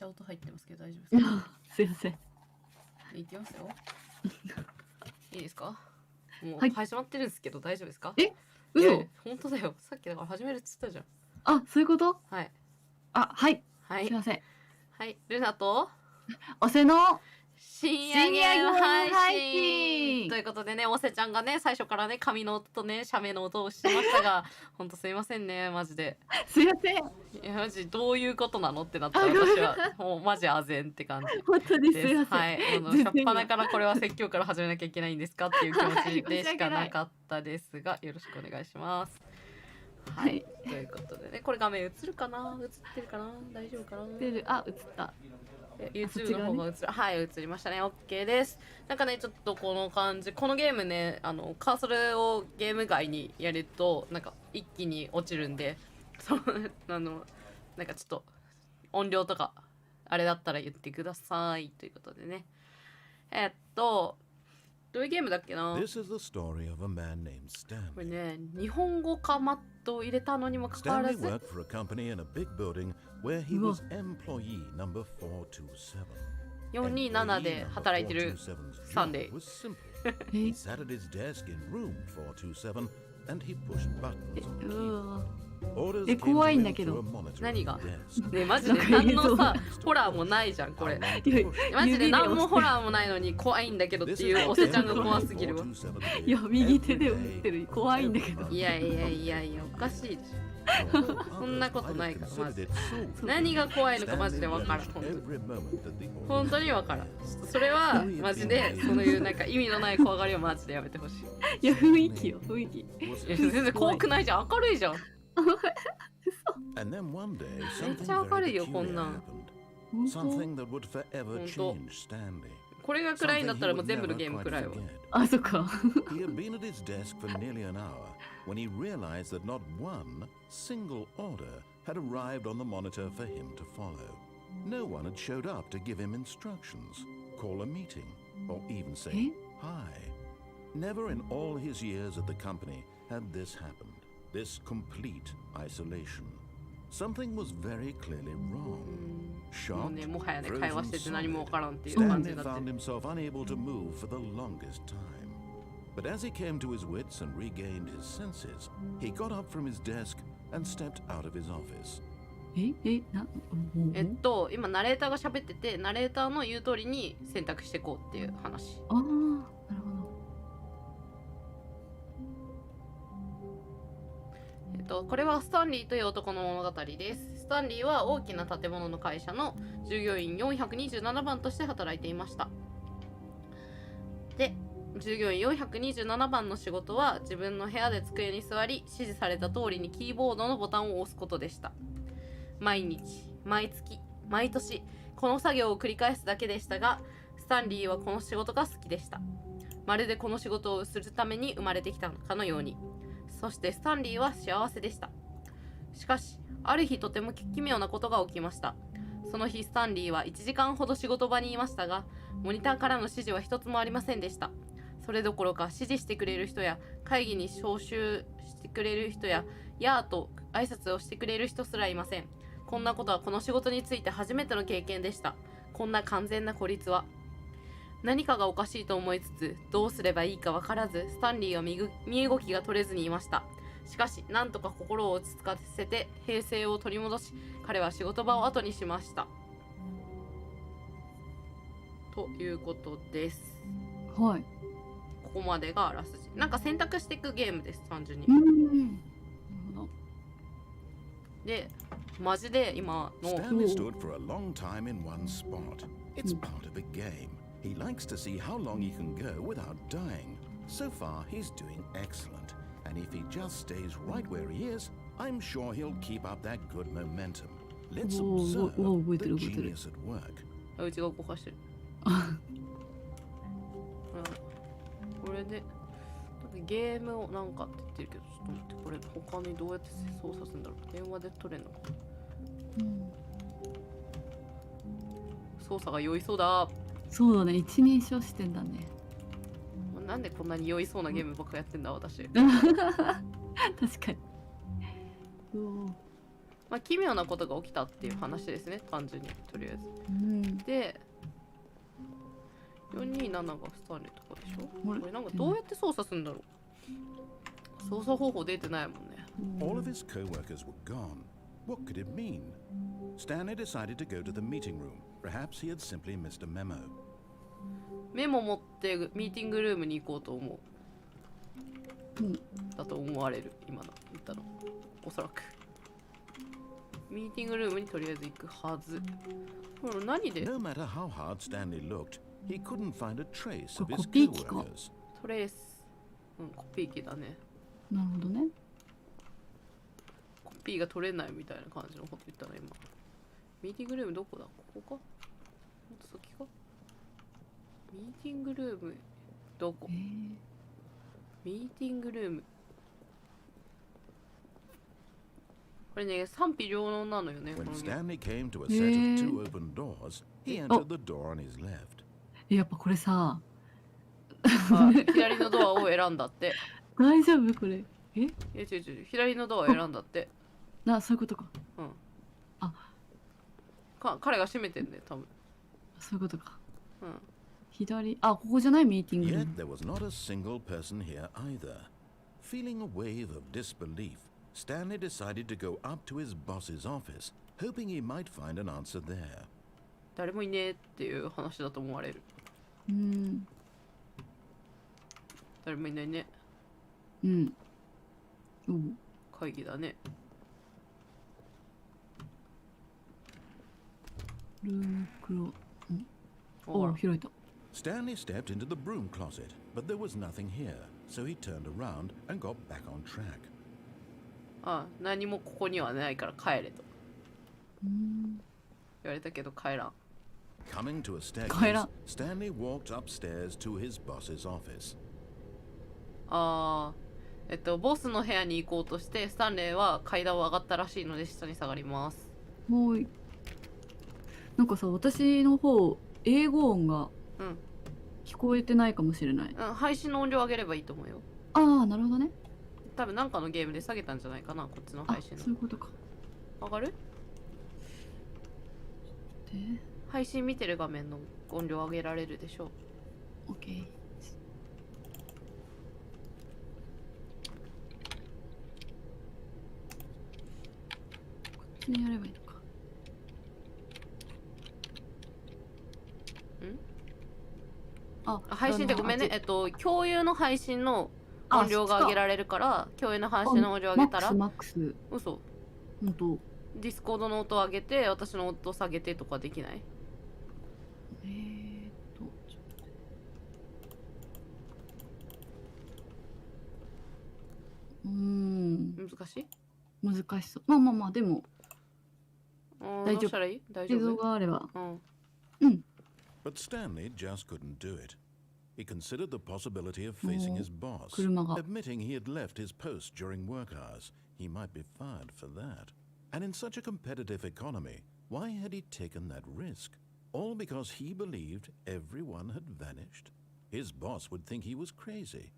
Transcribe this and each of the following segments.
ちゃ音入ってますけど大丈夫ですか？すいません。いきますよ。いいですか？もはいう始まってるんですけど大丈夫ですか？え、いや嘘？本当だよ。さっきだから始めるっつったじゃん。あ、そういうこと？はい。あ、はい。はい。すいません。はい。ルナとおせの深夜ゲーム配信信ということでね、おせちゃんがね、最初からね、紙の音とね、写メの音をしましたが、ほんとすいませんね、マジで。すいません。いや、マジどういうことなのってなったあ、ごめん私は、もうマジあぜんって感じ本当にすです。いません。はい。全然初っ端からこれは説教から始めなきゃいけないんですかっていう気持ちでしかなかっったですが、よろしくお願いします。ははいい。ということでね、これ画面映るかな？映ってるかな？大丈夫かな？あ、映った。YouTube の方が映る、はい、映りましたね。 OK です。なんかね、ちょっとこの感じ、このゲームね、カーソルをゲーム外にやるとなんか一気に落ちるんで、そうなんかちょっと音量とかあれだったら言ってくださいということでね。どういうゲームだっけな。これね、日本語かマットを入れたのにもかかわらず427で働いてるサンデー。怖いんだけど。何がね、マジで何のさホラーもないじゃんこれ。マジで何もホラーもないのに怖いんだけどっていうおせちゃんが怖すぎるわ。いや、右手で打ってる。怖いんだけど。いやおかしいでしょ。そんなことないからマジで。何が怖いのかマジで分からん。本当に分からん。それはマジでそういうなんか意味のない怖がりをマジでやめてほしい。いや、雰囲気よ、雰囲気。いや全然怖くないじゃん、明るいじゃん。めっちゃ明るいよこんなん。これが暗いんだったらもう全部のゲーム暗いわ。あ、そっか。when he realized that not one single order had arrived on the monitor for him to follow. No one had showed up to give him instructions, call a meeting, or even say hi. Never in all his years at the company had this happened, this complete isolation. Something was very clearly wrong. Shocked, frozen, Stanley found himself unable to move for the longest time.But as he came to his wits and regained his senses, he got up from his desk and stepped out of his office. 今ナレーターが喋ってて、ナレーターの言う通りに選択していこうっていう話。ああ、なるほど。これはスタンリーという男の物語です。スタンリーは大きな建物の会社の従業員427番として働いていました。で、従業員427番の仕事は自分の部屋で机に座り、指示された通りにキーボードのボタンを押すことでした。毎日、毎月、毎年この作業を繰り返すだけでしたが、スタンリーはこの仕事が好きでした。まるでこの仕事をするために生まれてきたかのように。そしてスタンリーは幸せでした。しかしある日とても奇妙なことが起きました。その日スタンリーは1時間ほど仕事場にいましたが、モニターからの指示は一つもありませんでした。それどころか指示してくれる人や会議に招集してくれる人やヤーと挨拶をしてくれる人すらいません。こんなことはこの仕事について初めての経験でした。こんな完全な孤立は。何かがおかしいと思いつつ、どうすればいいか分からず、スタンリーは身動きが取れずにいました。しかしなんとか心を落ち着かせて平静を取り戻し、彼は仕事場を後にしました。ということです。はい。ここまでがあらすじ。なんか選択していくゲームです、単純に。で、マジで今の。Stanley stood for a long time in one spot. It's part of a game. He likes to see how long he can go without dying. So far, he's doing excellent. And if he just stays right where he is, I'm sure he'll keep up that good momentum. Let's observe the genius at work. うちが動かしてる。これでゲームをなんかって言ってるけど、ちょっと待って、これ他にどうやって操作するんだろう。電話で取れんのかな。操作が酔いそうだ。そうだね、一人称してんだね。なんでこんなに酔いそうなゲームばっかやってんだ私。確かに。まあ奇妙なことが起きたっていう話ですね、単純に。とりあえずで427がスタンレーとかでしょ。これなんかどうやって操作するんだろう。操作方法出てないもんね。All of his co-workers were gone. What could it mean? Stanley decided to go to the meeting room. Perhaps he had simply missed a memo. メモ持ってミーティングルームに行こうと思う。だと思われる。今の言ったの。おそらく。ミーティングルームにとりあえず行くはず。これ何で No matter how hard Stanley looked, he couldn't find a trace of his コピー機か。 co-workers. トレース。コピー機だね。なるほどね。コピーが取れないみたいな感じのこと言ったの今。ミーティングルームどこだ。ここか。もっと先か。ミーティングルームどこ。ミーティングルーム。これね、賛否両論なのよね。こ When のね Stanley came to a set of two open doors, he entered the door on his left. やっぱこれさ、左のドアを選んだって。大丈夫これ。違う。左のドアを選んだって。そういうことか。彼が閉めてんね、多分。そういうことか。ここじゃないミーティングルー Yet ム。 there was not a single person here either. Feeling a wave of disbelief, Stanley decided to go up to his boss's office, hoping he might find an answer there. 誰もいねえっていう話だと思われる。誰もいないね。会議だね。ルームクロ開いた。 Stanley stepped into the broom closet, but there was nothing here, so he turned around and got back on track. 何もここにはないから帰れと言われたけど帰らん。 Coming to a staircase, Stanley walked upstairs to his boss's office. ボスの部屋に行こうとしてスタンレーは階段を上がったらしいので下に下がります。もうなんかさ、私の方英語音が聞こえてないかもしれない。配信の音量上げればいいと思うよ。なるほどね。多分なんかのゲームで下げたんじゃないかな、こっちの配信の。そういうことか。上がる？配信見てる画面の音量上げられるでしょう。 OK。 こっちにやればいいのか。配信でごめんね。共有の配信の音量が上げられるから、共有の配信の音量上げたらマックス。嘘。本当。ディスコードの音を上げて私の音を下げてとかできない？難しい？難しそう。まあでも大丈夫。どうしたらいい？大丈夫？映像があれば。But Stanley just couldn't do it. He considered the possibility of facing his boss, 車が。 admitting he had left his post during work hours. He might be fired for that. And in such a competitive economy, why had he taken that risk? All because he believed everyone had vanished? His boss would think he was crazy.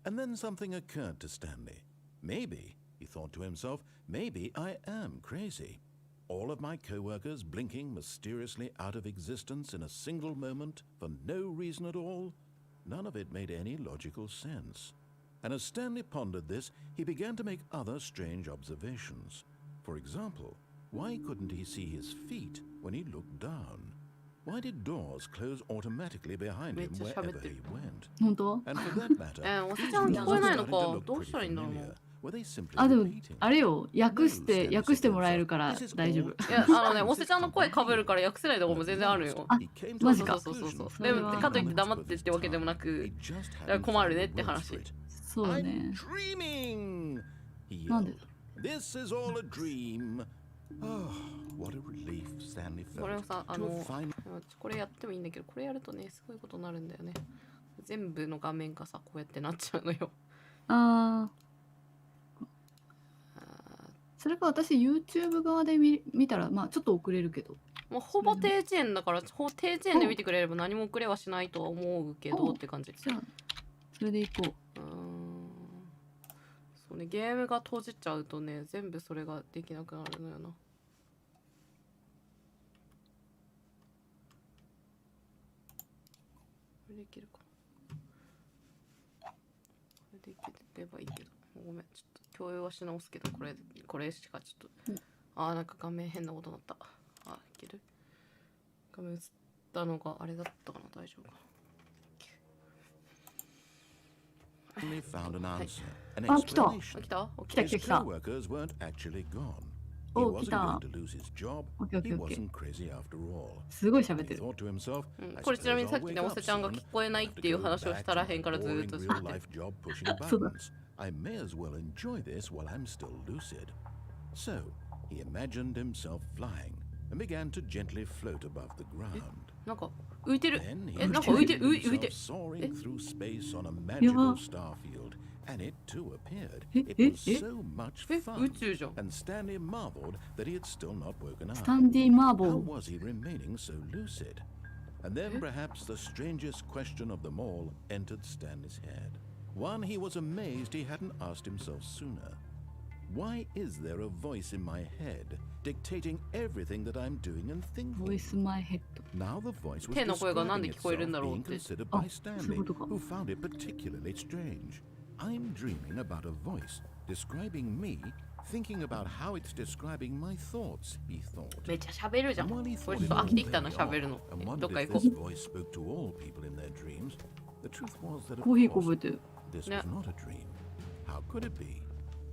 And then something occurred to Stanley. Maybe, he thought to himself, maybe I am crazy. All of my co-workers blinking mysteriously out of existence in a single moment for no reason at all? None of it made any logical sense. And as Stanley pondered this, he began to make other strange observations. For example, why couldn't he see his feet when he looked down? Why did doors close automatically behind him wherever he went? 本当？ And for that matter, おせちゃん聞こえないのか。どうしたらいいんだろうな。 were they simply でも repeating? あれよ、訳してもらえるから大丈夫。いやおせちゃんの声かぶるから訳せないとこも全然あるよ。マジか。そう。でもかといって黙ってってわけでもなく、困るねって話。そうだね。 Dreaming! He なんで yelled. This is all a dream. Oh, what a relief Stanley これ felt をさ、 to have finally これやってもいいんだけど、これやるとね、すごいことになるんだよね。全部の画面がさ、こうやってなっちゃうのよ。それか私 YouTube 側で見たらちょっと遅れるけど。もうほぼ低遅延だから、低遅延で見てくれれば何も遅れはしないとは思うけどって感じ。じゃあそれでいこう。そうね、ゲームが閉じちゃうとね、全部それができなくなるのよな。これできるかな。これできればいいけど、ごめん、ちょっと共有はし直すけど、これしかちょっと、なんか画面変なことになった。いける？画面映ったのがあれだったかな、大丈夫かな。Finally found an answer, an あ、来た。 explanation. 来た？ 来た His 来た。 co-workers weren't actually gone. He お、来 wasn't た going。to lose his job. オッケーオッケ He ーオッケー。 wasn't crazy after all. すごい喋っ He てる。 thought to himself, これちなみにさっきね、おせちゃんが聞こえないっていう話をしたらへんからずーっと喋ってる。 job pushing そうだ。 buttons. I may as well enjoy this while I'm still lucid. So he imagined himself flying and began to gently float above the ground. なんか浮いてる。 Then he なんか浮いてる、浮いて himself る。 soaring through space on a や magical ば。 starfield, and it too appeared. え、 It え、 was え、 so much 宇 fun. 宙じゃん。 And Stanley marveled that he had still not woken ス up. タンディマーボ How ー。 was he remaining so lucid? And then perhaps the strangest question of them all entered Stanley's head. One he was amazed he hadn't asked himself sooner. Why is there a voice in my head dictating everything that I'm doing and ボイ thinking? スマイヘッド。 Now the voice was 手の声がなんで describing 聞こえるん itself だろう being って。 considered あ、 by そういう Stanley, ことか。 who found it particularly strange. I'm dreaming about a voice describing me, thinking about how it's describing my thoughts, he thought. めっちゃ喋るじゃん。 And こ while he れ thought ちょっ it と飽 all きてきたな、 very 喋る odd の。 and どっ wondered か if 行こ this う。 voice spoke to all people in their dreams, the truth was that コーヒー of こぼ course れてる。 this Yeah. was not a dream. How could it be?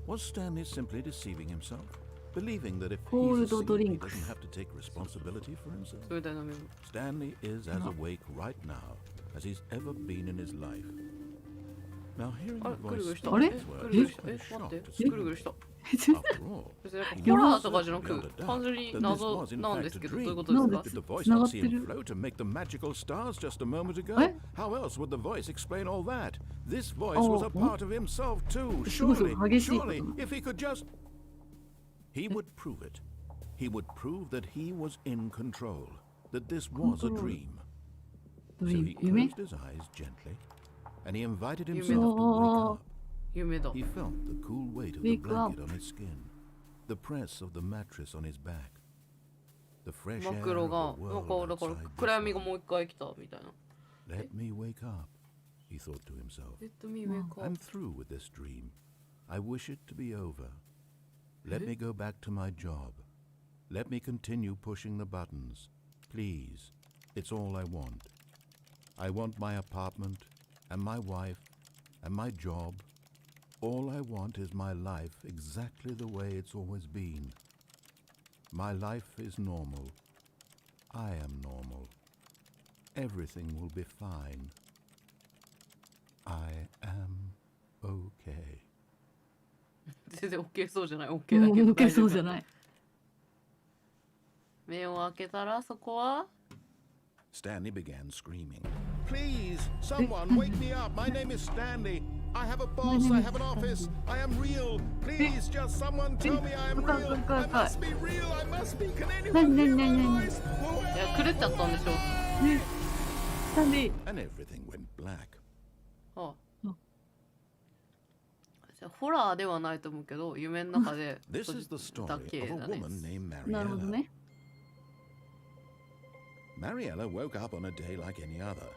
Was Stanley simply deceiving himself, believing that if Cold he's asleep, he drinks. doesn't have to take responsibility for himself? それだよね。 Stanley is as awake right now as he's ever been in his life. Now hearing あ the れ、ぐるぐ voice るした。 speak あれ these ぐ words るぐる was した。 quite 待 shocked って。 to ぐるぐる see. した。 After all, 別になんか he ホラー was とかじゃな certain く beyond a doubt 単純に that this 謎 was in なん fact で a すけど、どういう dream. ことですか？ Did the voice つなが not って see him る。 float and make the magical stars just a moment ago? え？ How else would the voice explain all that? This voice Oh, was a part of himself too. すごい Surely, 激しいこと surely, な。 if he could just... He would prove it. He would prove that he was in control, that this was a Control. dream. ド So リー he ム。夢？ closed his eyes gently, and he invited You himself to wake up. 夢だ。 He felt the cool weight of the Wake up. blanket on his skin, the press of the mattress on his back, the fresh 真 air っ黒 of が the なん world かだから outside 暗 this 闇が one. もう一回来たみたいな。 Let me wake up, he thought to himself. Let me wake up. I'm through with this dream. I wish it to be over. Let me go back to my job. Let me continue pushing the buttons. Please, it's all I want. I want my apartment, and my wife, and my job. All I want is my life exactly the way it's always been. My life is normal. I am normal. Everything will be fine. I am okay. 全然 OK そうじゃない。OK だけど受けそうじゃい。ない。目を開けたらそこは Stanley began screaming. Please, someone wake me up. My name is Stanley. I have a boss. I have an office. I am real. Please, just someone tell me I am real. I must be real. I must be. Can anyone hear my voice? いや狂っちゃったんでしょ。ね、スタンディ。 And everything went black. ああうんじゃあホラーではないと思うけど夢の中で This is the 閉じた story 系 of だ a ね。 woman named なるほど Mariella. ね。 Mariella woke up on a day like any other.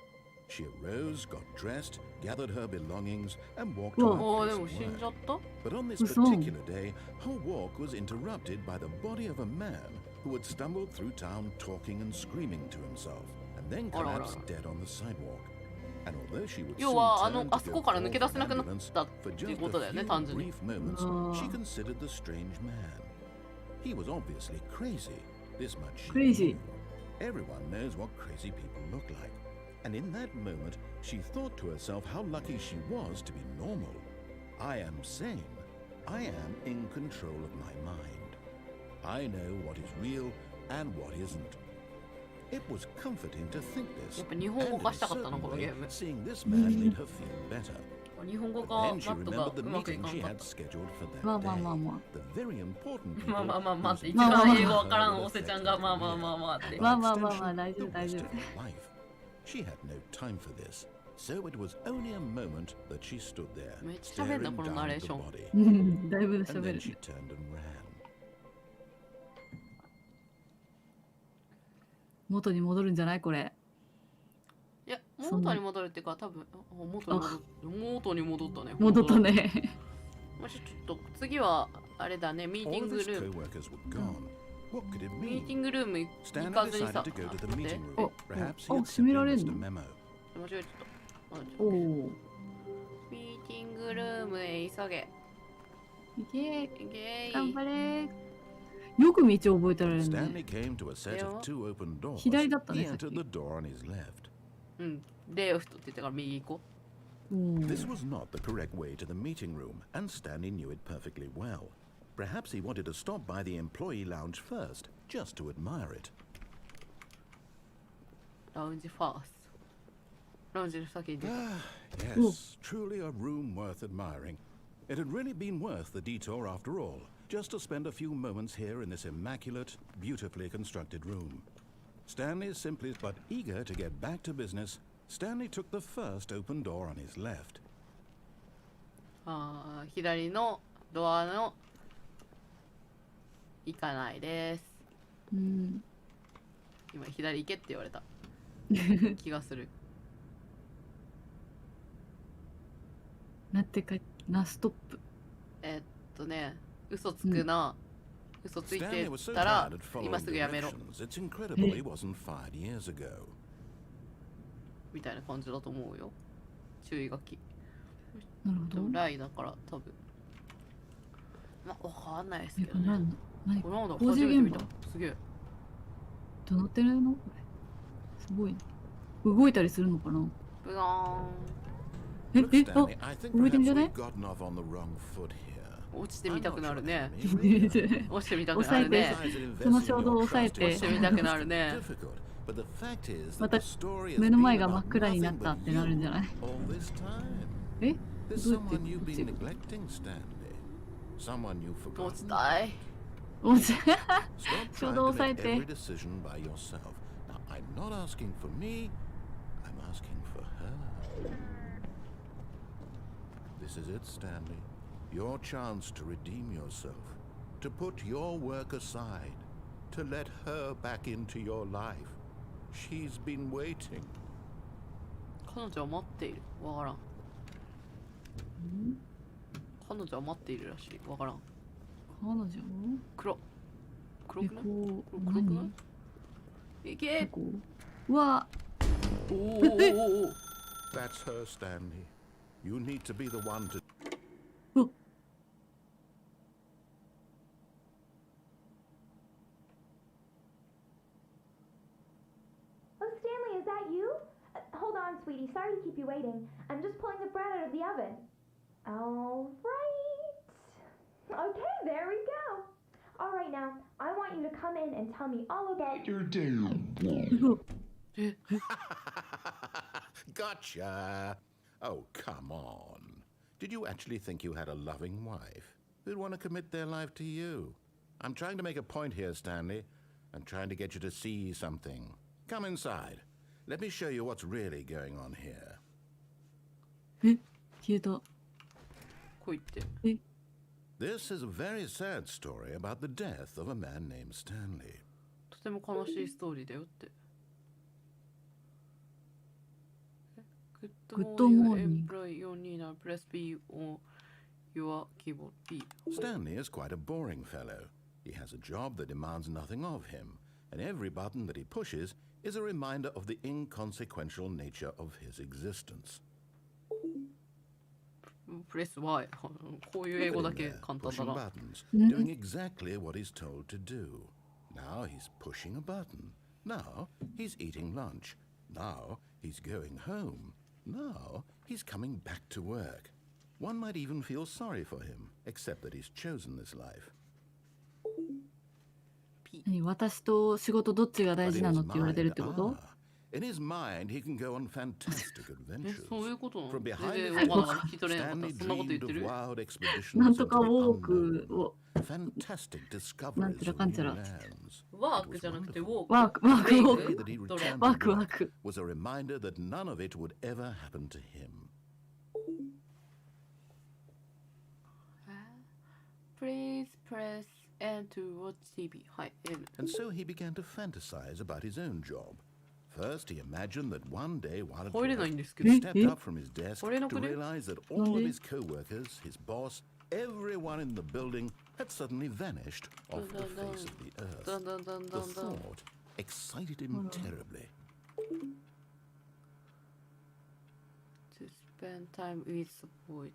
She arose, got dressed, gathered her belongings, and walked to おお her で place も of 死んじゃ work. った But on this What's wrong? particular day, her walk was interrupted by the body of a man who had stumbled through town talking and screaming to himself, and then Oh, no, no, collapsed no. dead on the sidewalk. And although she would 要 soon は turn あ to そ go こから抜 call け出 for せなくなっ ambulance, たっ for ていう just ことだよ a ね few 単純に。 brief moments, Oh. she considered the strange man. He was obviously crazy. This much she Crazy. knew. Everyone knows what crazy people look like. And in that moment, she thought to herself how lucky she was to be normal. I am sane. I am in control of my mind. I know what is real and what isn't. It was comforting to think this. やっぱ日本語 And 化 in し a たかったな certain このゲ way, ーム。 seeing this man made her feel better. 日本語 But 化 then she マットが remembered the うまくい meeting かん she かっ had scheduled for that まあまあ day. まあま The very important た。まあ people まあまあまあって一 まあまあまあ番英語わからんおせちゃんがまあまあまあまあって。まあまあまあまあ大丈夫 the 大 rest 丈 of 夫。 her life. She had no time for this. So it was only a moment that she stood there, めっちゃ喋るな staring このナ down レー at シ the ョン。 body. うんだいぶ And 喋 then る she ね。 turned and ran. 元に戻るんじゃないこれ。いや、元に戻るっていうか、多分元に戻ったね。戻ったね。もしちょっと次はあれだね、ミーティ All ン of グ his ルーム。 co-workers were gone. What could it ミー mean? ティングルーム行 Stanley かずに decided さ。 to go to the 待って meeting お room. Perhaps he お had 閉め simply られん missed a の？ memo. 間違えちゃった。おお。ミーティングルームへ急げ。いけいけー。頑張れ。よく道を覚えてられるね。 Stanley came to a set of two open doors. 左だった He ね、さっ entered き。 the door on his left. うん。レフトって言ったから右行こ This was not the correct way to the meeting room, and Stanley knew it perfectly well. Perhaps he wanted to stop by the employee lounge first, just to admire it. う。ラウンジファースト。ラウンジの先に出た。Yes, truly a room worth admiring. It had really been worth the detour after all, just to spend a few moments here in this immaculate, beautifully constructed room. Stanley simply but eager to get back to business, Stanley took the first open door on his left. 左のドアの行かないです。うん。今左行けって言われた気がする。なんてかなストップ。嘘つくな、嘘ついて Stanley was so たら tired of 今 following すぐやめろ directions, it's incredible he wasn't fired years ago. みたいな感じだと思うよ。注意書き。なるほど。でもライだから多分。まあわかんないですけどね。何何これなんだ工事初めて見た現場。すげえ。どうなってるのこれ。すごいね。動いたりするのかな。ブガーン。え Look, え Stanley, I think 動いてん perhaps じゃない we've gotten off on the wrong foot here. 落ちてみたくなるね。 Really? 落ちてみたくな抑えてるね。 その衝動を抑えて落ちてみたくなるね。 Difficult, but the fact is ま that た the story has 目の前 been が真 about っ暗になっ nothing た but ってなるんじゃない？ all this time. え There's どうやって someone you've こっ been ち neglecting, Stanley. Someone you've 落ち forgotten. たい。落ち Stop 衝 trying 動を to 抑え make て every decision by yourself. Now, I'm not asking for me. I'm asking for her. This is it, Stanley. Your chance to redeem yourself, to put your work aside, to let her back into your life. She's been waiting. 彼女は待っている。わからん。彼女は待っているらしい。わからん。彼女黒。黒えくない？こう黒くな何い？いけ。こううわおおおおお。 That's her, Stanley. You need to be the one to. う Oh, Stanley, is that you? Hold on, sweetie. Sorry to keep you waiting. I'm just pulling the bread out of the oven. All right. Okay, there we go. All right, now, I want you to come in and tell me all about your day. Gotcha. Oh, come on. Did you actually think you had a loving wife who'd want to commit their life to you? I'm trying to make a point here, Stanley. I'm trying to get you to see something. Come inside. Let me show you what's really going on here. え消えた。こいって。 This is a very sad story about the death of a man named Stanley. とても悲しいストーリーだよって。Good morning. Employ your Nina. Press B on your keyboard. B. Stanley is quite a boring fellow. He has a job that demands nothing of him, and every button that he pushes is a reminder of the inconsequential nature of his existence. Press Y. こういう英語 Look だ at け him there, 簡単だ pushing な。 buttons, doing exactly what he's told to do. Now he's pushing a button. Now he's eating lunch. Now he's going home. Now he's coming back to work. One might even feel sorry for him, except that he's chosen this life. 何私と仕事どっちが大 But 事 in な his のって言われてるってこと？ mind, In his mind, he can go on fantastic え adventures. そういうことなの From 全 behind 然 his わからな desk, い聞き取れなかった Stanley そんなこと言っ dreamed て of る wild な expeditions ん into と the かウォーク unknown, を fantastic なん discoveries ちゃら of かんちゃ new ら lands. ワー It ク was じゃなくてウ wonderful. ォークワークワー The クウォ day ー that ク he どれ returned ワー to クワー work ク was a reminder that none of it would ever happen to him. Please press N to watch TV はい N And so he began to fantasize about his own job. First, he imagined that one day while at 入れない work, んですけど he stepped up from his desk 入れな to くね realize that all of his co-workers, his boss, everyone in the building had suddenly vanished off the face of the だ earth. んだんだん The だんだん thought excited him terribly. To spend time with the boys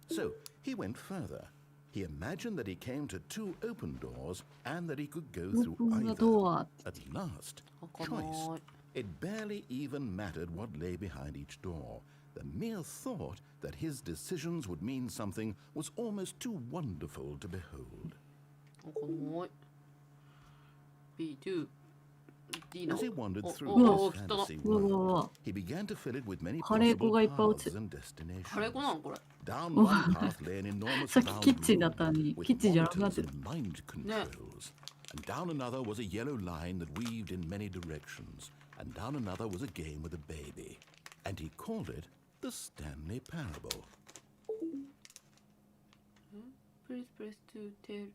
So he went further. He imagined that he came to two open doors and that he could go オー through プンな either. ドア At last, 開かな choice. い It barely even mattered what lay behind each door. The mere thought that his decisions would mean something was almost too wonderful to behold. 開かない B2 D の As he wandered お through お his お汚っ fantasy うわう world, わうわ he began to fill it with many カレー粉 possible がいっぱい落ち paths て and カレー粉 destinations. なのこれ Down one path lay an enormous さっき round キッチンだ room ったのに with キッチンじゃなくなって monitors る and mind controls. And down another was a yellow line that weaved in many directions. And down another was a game with a baby. And he called it the Stanley Parable. Please press to tell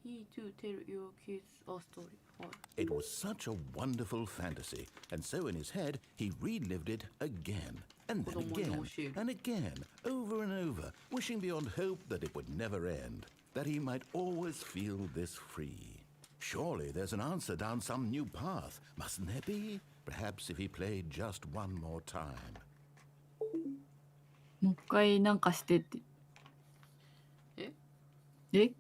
E to tell your kids a story はい It was such a wonderful fantasy, and so in his head he relived it again, and then again, and again, over and over, wishing beyond hope that it would never end, that he might always feel this free. Surely there's an answer down some new path, mustn't there be? Perhaps if he played just one more time. もう一回なんかしてってええ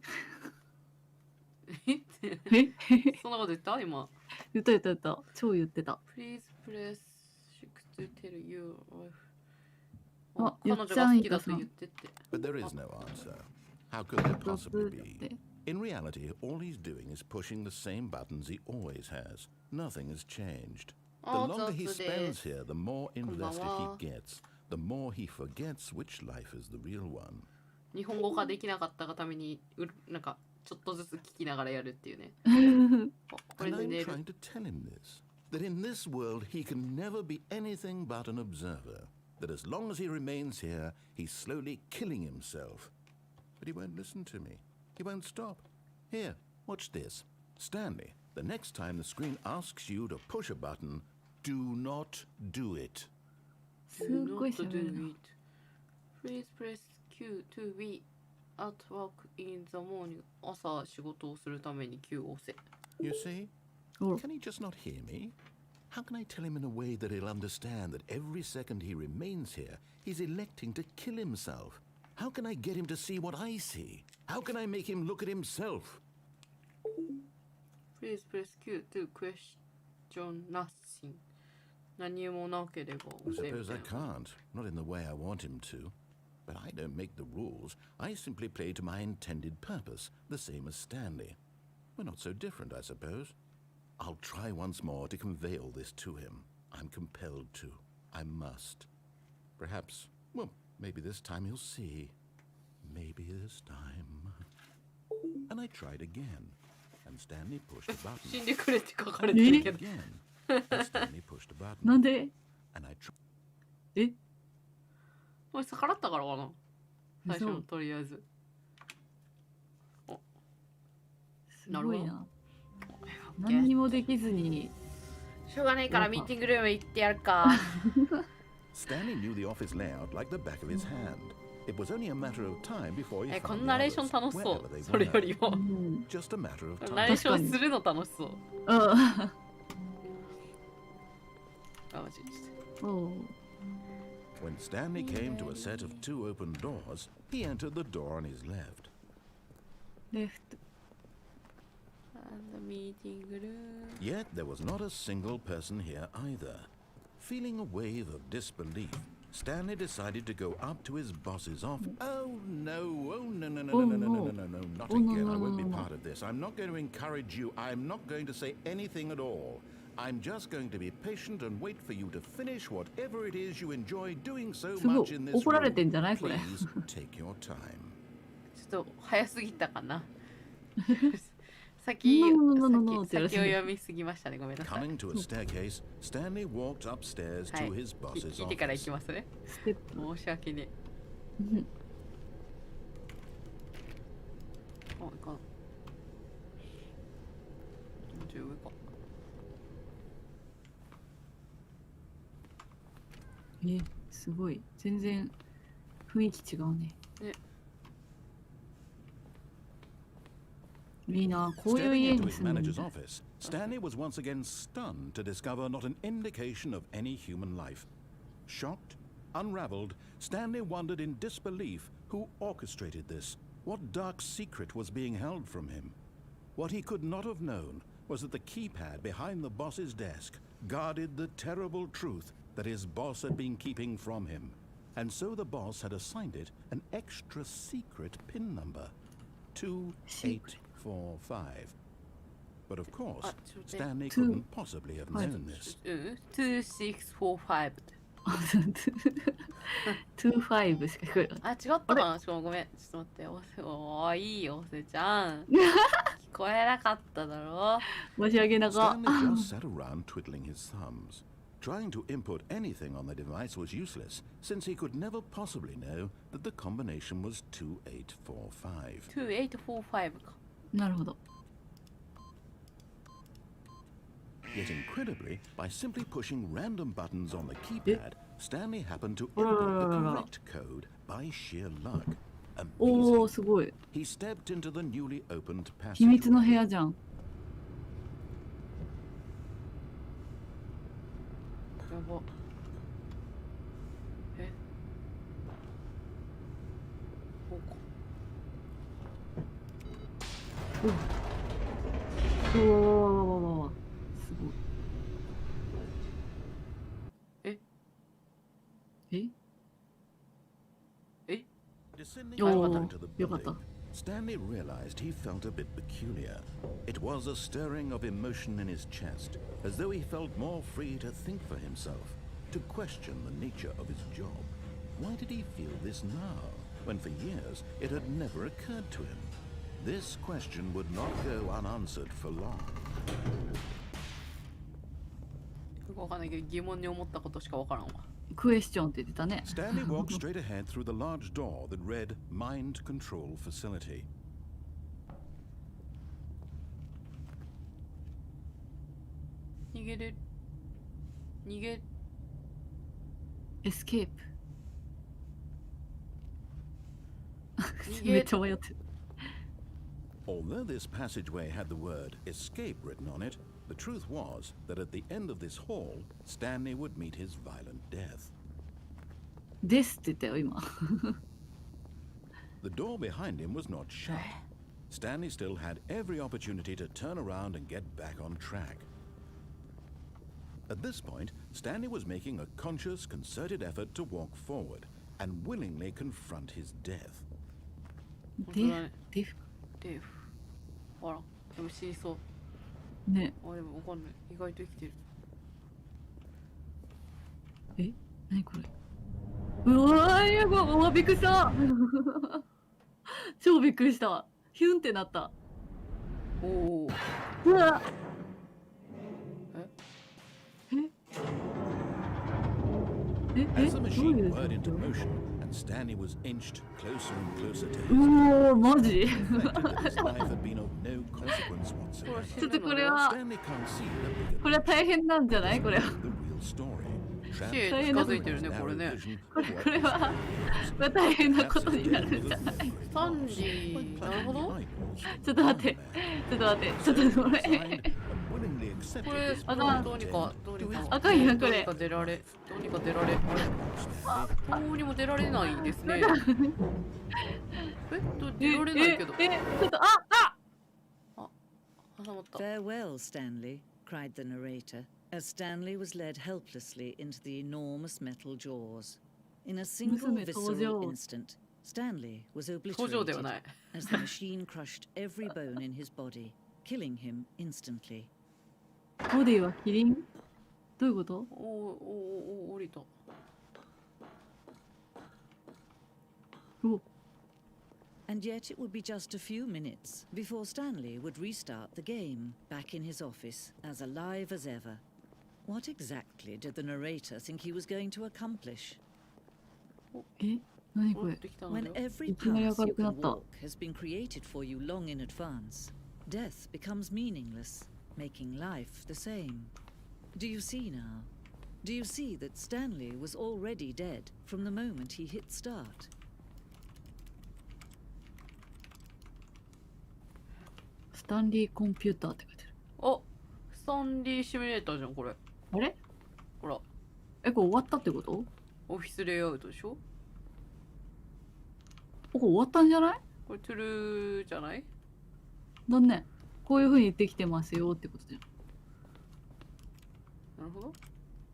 えってえそんなこと言った今言った言った言った超言ってた Please press 6 to tell your wife あ彼女が好きだと言ってって But there is no answer. How could there ド possibly ブっ be? て In reality, all he's doing is pushing the same buttons he always has. Nothing has changed. The Oh, longer he that's spends it. here, the more invested Konbanwa. he gets. The more he forgets which life is the real one. 日本語化できなかったがためになんかちょっとずつ聞きながらやるっていうねあこれ And で I'm 寝る trying to tell him this. That in this world he can never be anything but an observer. That as long as he remains here, he's slowly killing himself. But he won't listen to me. He won't stop. Here, watch this. Stanley, the next time the screen asks you to push a button, do not do it. すっごい Not 喋 do るな it. Please press Q to be at work in the morning 朝仕事をするために Q を押せ You see? お Can he just not hear me? How can I tell him in a way that he'll understand that every second he remains here, he's electing to kill himself? How can I get him to see what I see? How can I make him look at himself? Please press Q to question nothing 何もなければ I 押せみ suppose た I いな can't, not in the way I want him to. But I don't make the rules. I simply play to my intended purpose, the same as Stanley. We're not so different, I suppose. I'll try once more to convey all this to him. I'm compelled to. I must. Perhaps, well, maybe this time he'll see. Maybe this time. And I tried again. And Stanley pushed a 死ん button. でくれって書かれてるけど Again. And Stanley pushed a な button. んで And I tried. えこれ逆らったからかな最初の嘘とりあえずすごいなオッケー何にもできずにしょうがないからミーティングルーム行ってやるか Stanley knew the office layout like the back of his hand. It was only a matter of time before he こ found の the ナレーショ others, ン楽しそ wherever う they それよ were. りも Just a matter of ナ time. レーションするの楽しそうああマジでおう When Stanley came to a set of two open doors, he entered the door on his left. レフト And the meeting room Yet there was not a single person here either. Feeling a wave of disbelief, Stanley decided to go up to his boss's office. Oh no, oh no, no, no, Oh, no, no, no, no. no, no, no, not Oh, no, again. no, I won't no, be no. part of this. I'm not going to encourage you. I'm not going to say anything at all. I'm just going to be patient and wait for you to finish whatever it is you enjoy doing so すご much い in this 怒られ room. てんじゃないこれ。 Please take your time. ちょっと早すぎたかな。No, no, no, no, no, 先を読みすぎましたね。ごめんなさい。 Coming to a staircase, Stanley walked upstairs はい to his boss's 聞いてから行 office. きますね。ステップ。申し訳ねうんえ。あ、いかん。上か。すごい。全然雰囲気違うね。ね。いいな、こういう Stepping 家 into に his 住むん manager's だ。 office, Stanley was once again stunned to discover not an indication of any human life. Shocked, unraveled, Stanley wondered in disbelief who orchestrated this. What dark secret was being held from him? What he could not have known was that the keypad behind the boss's desk guarded the terrible truth that his boss had been keeping from him. And so the boss had assigned it an extra secret PIN number. 2845. But of course, Stanley couldn't possibly have known this. 2645。25しか聞こえない。あ、違ったかな。ごめん。ちょっと待って。おー、いいよ、おせちゃん。聞こえなかっただろ。申し訳なか。 Stanley just sat around twiddling his thumbs. Trying to input anything on the device was useless, since he could never possibly know that the combination was 2845. 2845か。なるほど。 Yet incredibly, by simply pushing random buttons on the keypad, Stanley happened to input the correct code by sheer luck. おお、 Amazing. すごい。 He stepped into the newly opened 秘密の部 passageway. 屋じゃん。やば。え、こうか。うわうわうわうわうわ。すごい。ええ Descending お further お into the よかった building, Stanley realized he felt a bit peculiar. It was a stirring of emotion in his chest, as though he felt more free to think for himself, to question the nature of his job. Why did he feel this now, when for years it had never occurred to him? This question would not go unanswered for long. よくわかんないけど疑問に思ったことしかわからんわ。クエスチョンって言ってたね。 Stanley walked straight ahead through the large door that read Mind Control Facility. 逃げれる。逃げ。エスケープ。逃めっげ。ちゃ迷ってる。 Although this passageway had the word escape written on it, the truth was that at the end of this hall, Stanley would meet his violent death. ですって言ったよ、今。 The door behind him was not shut. Stanley still had every opportunity to turn around and get back on track. At this point, Stanley was making a conscious, concerted effort to walk forward and willingly confront his death. デフ。デフ。あら、でも死にそう。ね。あ、でもわかんない。意外と生きてる。え、なにこれ。うわー、やばい、うわ、びっくりした。超びっくりした。ヒュンってなった。おお。うわ。As the どうい machine う whirred into 状況 motion and Stanley was inched closer and closer to う his おー、マジ reflected that his life had been of no consequence これ whatsoever. ちょっとこれは、 Stanley can't see the bigger これは大変なんじゃないこれは。 the real story. 死へ近づいてるね、これね。これは、大変なことになるんじゃないスタンリー、なるほど。ちょっと待って、ちょっと待って、ちょっとこれ。これ、どうにか、あかんやんこれどうにか出られ、どうにか出られ、あれどうにも出られないですね。出られないけど。ちょっと、挟まった。 Farewell, Stanley, cried the narrator, as Stanley was led helplessly into the enormous metal jaws. In a single Musume visceral toujou. instant, Stanley was 登場では obliterated ない。 as the machine crushed every bone in his body, killing him instantly. ボディはキリン？どういうこと？降りた。お、And yet it would be just a few minutes before Stanley would restart the game, back in his office, as alive as ever. What exactly did the narrator think he was going to accomplish? え、何これ？戻ってきたの When よ。 every いきなり path 明る you くな can った。 walk has been created for you long in advance, death becomes meaningless, making life the same. Do you see now? Do you see that Stanley was already dead from the moment he hit start? スタンリーコンピューターって書いてある。あ、スタンリーシミュレーターじゃんこれ。あれ？ほら、え、これ終わったってこと？オフィスレイアウトでしょ。ここ終わったんじゃない？これトゥルーじゃない？だね。こういう風にできてますよってことじゃん。なるほど。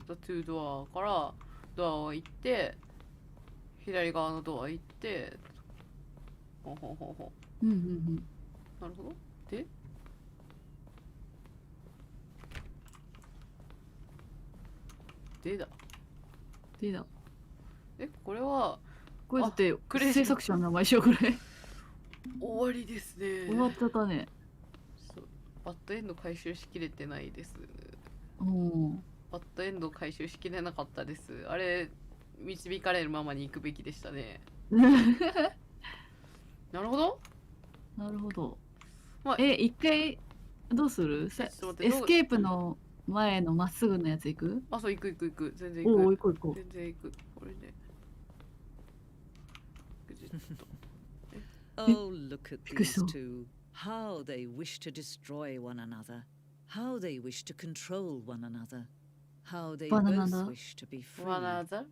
ザ・トゥードアからドアを行って、左側のドア行って、ほうほうほうほうんうんうん。う。なるほど。で、だ。でだ。え、これはこれだってクレイジー制作者の名前しようこれ。終わりですね。終わっちゃったね。そう、バッドエンド回収しきれてないです。おお。バッドエンド回収しきれなかったです。あれ、導かれるままに行くべきでしたね。なるほど。なるほど。まあ、一回どうする？ちょっと待って、エスケープの前のまっすぐのやつ行く？あ、そう、行く。全然行おお、く。行こう行こ全然行く。これで。ぐじっと。 Oh, look at these Pikachu. two. How they wish to destroy one another. How they wish to control one another. How they Banana. both wish to be free. ワナザ？う。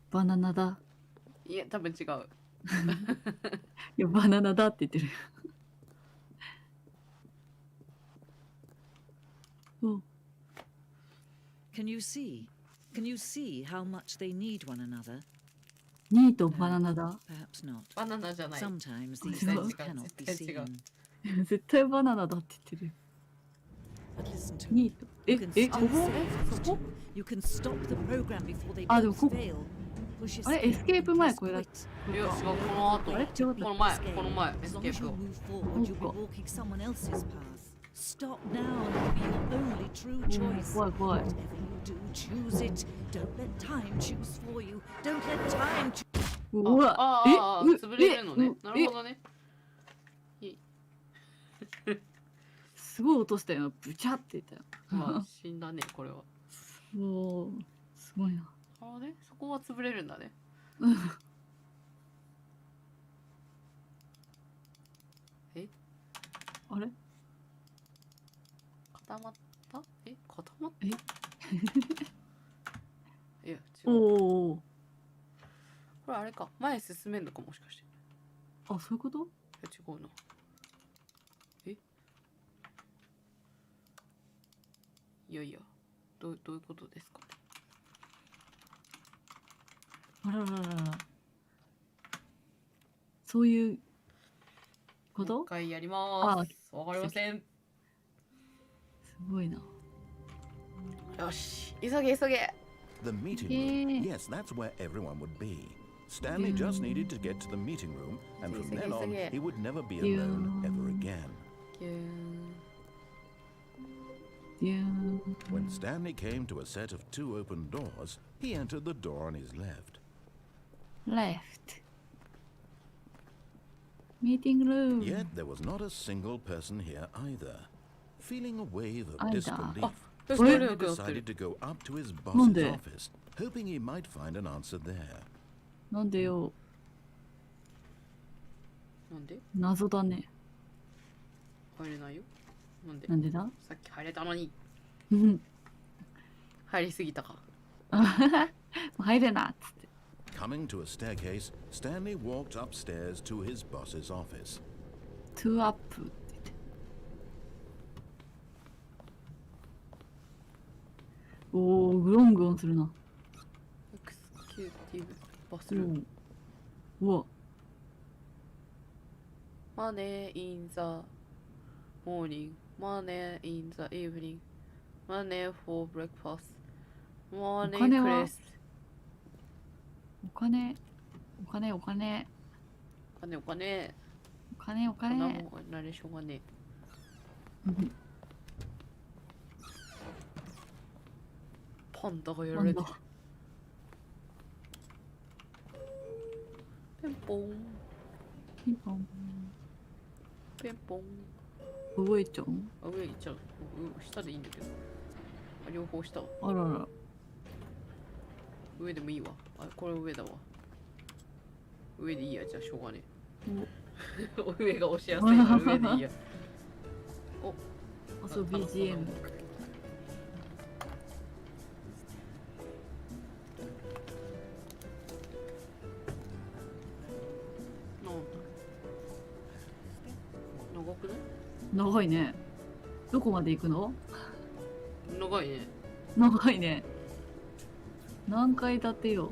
バナナだ。いや、多分違う。いや、バナナだって言ってる。お、Can you see? Can you see how much they need one another? ニーとバナナだ。Perhaps not. バナナじゃない。 Sometimes these 絶対違う。 things cannot be 絶対違う。 seen. 絶対バナナだって言ってる。 But listen to ニ me. ーと。 You can え、 stop ここ？ these two. You can stop the program before they あ、でも both ここ。 fail. Push あれ、エスケープ前これだ。いや、違う、この後。あれ違った。この前、この前、エ As ス long ケ as ープ you を。 move forward, you'll be walking someone else's path. Stop now and it'll be your only true choice. 怖い怖い。 Whatever you do, choose it. Don't let time choose for you. Don't let time choose. うわ、潰れるのね。なるほどね。すごい落としたよ。ブチャって言ったよ。まあ、死んだね、これは。おお、すごいな。ああね、そこは潰れるんだね。え？あれ？固まった？え？固まった？え？いや、違おう。お。これあれか。前進めんのかもしかして。あ、そういうこと？いや、違うな。え？いやいや、どういうことですか？あらららら。そういうこもうと？一回やります。わかりません。すごいな。よし、急げ急げ。 The meeting Yeah. room. Yes, that's where everyone would be. Stanley just needed to get to the meeting room, and from then on, he would never be alone ever again. ぎゅーん。いやー。 When Stanley came to a set of two open doors, he entered the door on his left. Left. Meeting room. Yet there was not a single person here either. Feeling a wave of Either. disbelief, よし、これ Stanley よくなってる。 decided to go up to his なん boss's で？ office, hoping he might find an answer there. なんでよ。なんで謎だね。入れないよ。なんでなんでだ？さっき入れたのに。うん入りすぎたか。入れなっつって。 Coming to a staircase, Stanley walked upstairs to his boss's office. トゥーアップって言って。おお、グロングロンするな。エクスキューティブバスうルーん。うわ、マネーインザモーニング Money in the evening. Money for breakfast. Money 金は crisp. お金お金お金お金お金。お金おこんなも金。んナレーションがね。パンダがやられてる。ペンポン。ピンポン。ペンポン。動いちゃう。あ、上行っちゃう。下でいいんだけど。あ、両方下わ。あらら。上でもいいわ。あ、これ上だわ。上でいいや、じゃあしょうがねえ。上が押しやすいから上でいいや。お、あ、そう BGM。なんだ。長くない？長いね。どこまで行くの？長いね。長いね。何階建てよ。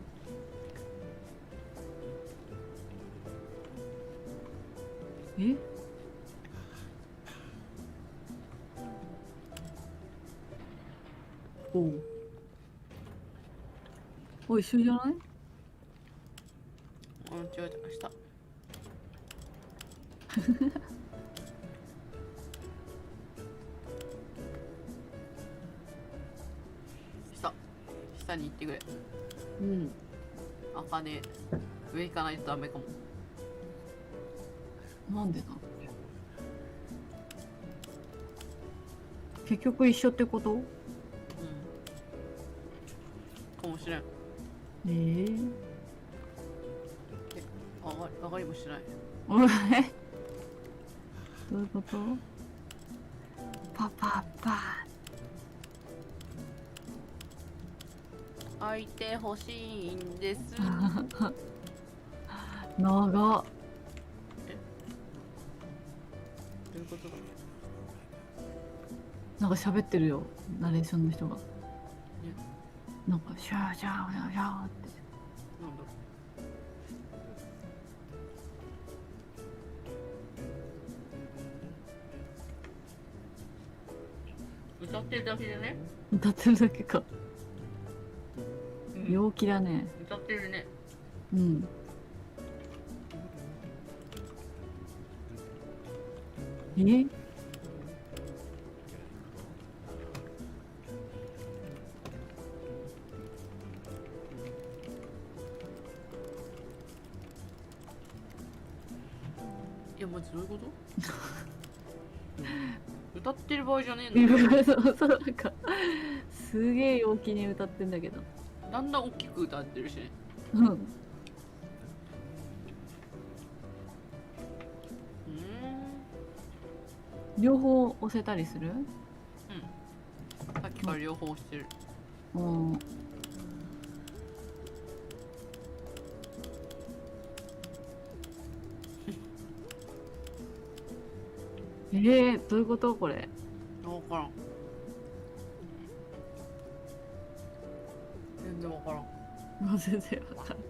え？おう。おい、一緒じゃない？うん、違う違う、下。下に行ってくれ。うん。あかねえ。上行かないとダメかも。なんでだ？結局一緒ってこと？うん。かもしれん。上がりもしない。えどういうこと？パパパ開いてほしいんです。長っ。どういうことだ？なんか喋ってるよ、ナレーションの人が。なんかシャーシャーシャーシャーって。なんだろう。歌ってるだけでね。歌ってるだけか。うん、陽気だね。歌ってるね。うん。え？いや、マジどういうこと歌ってる場合じゃねえんだよ。そうそう、なんかすげえ陽気に歌ってんだけど。だんだん大きく歌ってるしね。うん。両方押せたりする？うん。さっきから両方押してる。うん。どういうことこれ？わからん。全然わからん。全然わかんない。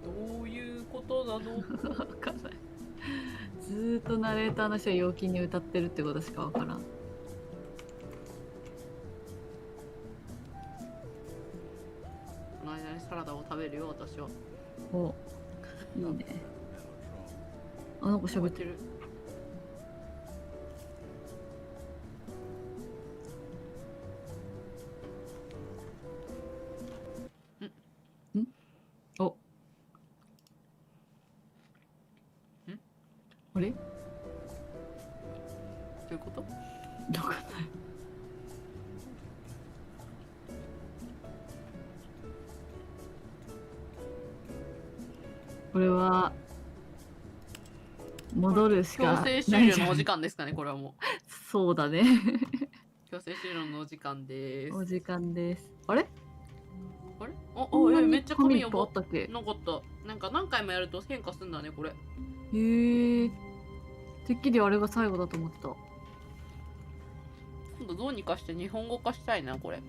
どういうことなの？わかんない。ずーっとナレーターの人は陽気に歌ってるってことしかわからん。この間にサラダを食べるよ、私は。お、いいね。あ、なんか喋ってる。ん？お。あれ？どういうこと？わかんない。これは戻るしか強制ないじゃん。終了のお時間ですかね、これはもう。そうだね。強制終了のお時間です。お時間です。あれ？あれ？めっちゃ紙やばあったっけ？なかった。なんか何回もやると変化するんだね、これ。へえ。てっきりあれが最後だと思ってた。今度どうにかして日本語化したいな、これ。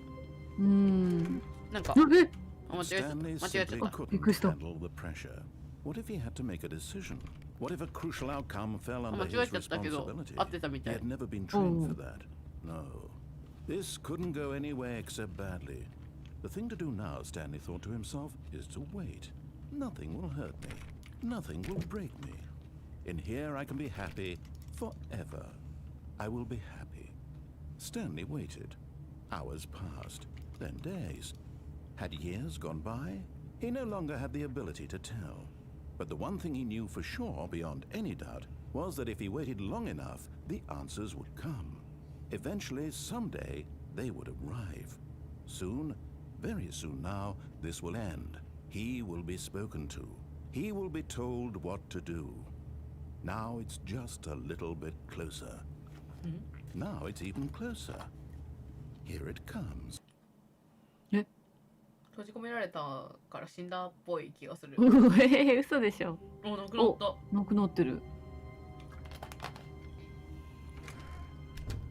なんか、え？間違えちゃった。Stanley 間違えちゃ simply った。couldn't handle the pressure. What if he had to make a decision? Whatever crucial outcome fell under 間違え his ちゃったけど responsibility, 合ってたみ he たい had never been trained for that. No. This couldn't go anywhere except badly. The thing to do now, Stanley thought to himself, is to wait. Nothing will hurt me. Nothing will break me. In here I can be happy forever. I will be happy. Stanley waited. Hours passed, then days. Had years gone by? He no longer had the ability to tell. But the one thing he knew for sure, beyond any doubt, was that if he waited long enough, the answers would come. Eventually, someday, they would arrive. Soon, very soon now, this will end. He will be spoken to. He will be told what to do. Now it's just a little bit closer. Now it's even closer. Here it comes. 閉じ込められたから死んだっぽい気がする。嘘でしょ。お、なくなった。なくなってる。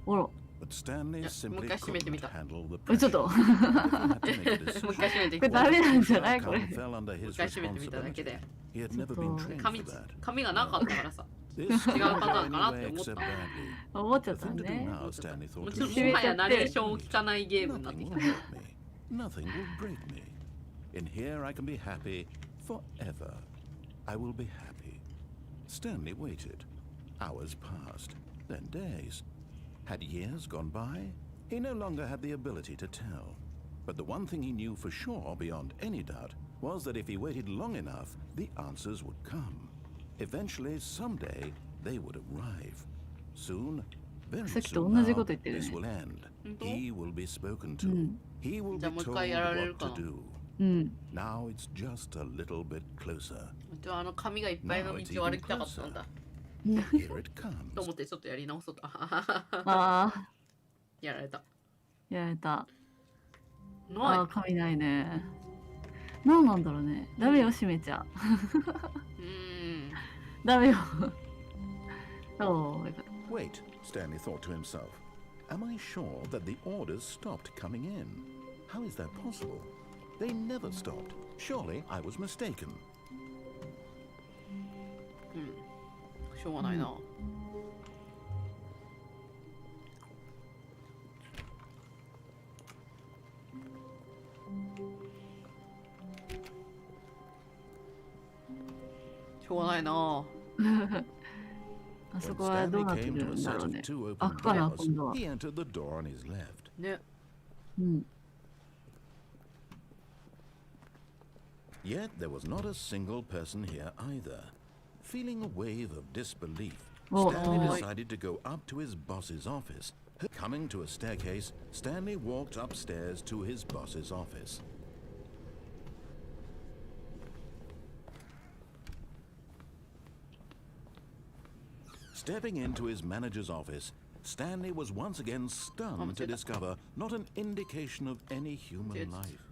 あら。But Stanley simply couldn't handle the ちょっ pressure. と。もう一回閉めてこれダメなんじゃないこれ。 Fell under もう his 一回閉めてみただけ responsibility. で。 He had never been trained 紙 for that. 紙がなかったからさ。 This 違う couldn't パ go ターンかなって anywhere 思っ except た。 badly. 思っちゃっ The た thing to do ね。 now, Stanley thought も to ちろん himself, もはやナレーションを聞かないゲームになって nothing き will た。 hurt me. Nothing will break me. In here I can be happy forever. I will be happy. Stanley waited. Hours passed, then days. Had years gone by? He no longer had the ability to tell. But the one thing he knew for sure, beyond any doubt, was that if he waited long enough, the answers would come. Eventually, someday, they would arrive. Soon, very さっきと soon 同じ now, こと言ってる this ね。 will end. 本当？ He will be spoken う to. ん。 He will be じゃあもう一 told 回やられる what か to な。 do. うん。 Now it's just a little bit closer. あの紙がいっぱいの道を歩きたかったんだ。 Here it と comes. 思ってちょっとやり直そうと。ああ、やられた。やられた。あなあ、紙ないね。何なんだろうね。ダメよ、閉めちゃ。い。ダメよ。おー、よかった。 Wait, Stanley thought to himself. Am I sure that the orders stopped coming in? How is that possible? They never stopped. Surely I was mistaken. しょうがないな。しょうがないな。あそ When こはどう Stanley なって came る to a んだ set ろう of ね。 two 開 open くかな、 doors, 今度は。 he entered the door on his left. ね。うん。 Yet there was not a single person here either. Feeling a wave of disbelief, Oh, Stanley oh. decided to go up to his boss's office. Coming to a staircase, Stanley walked upstairs to his boss's office. Stepping into his manager's office, Stanley was once again stunned to discover not an indication of any human life.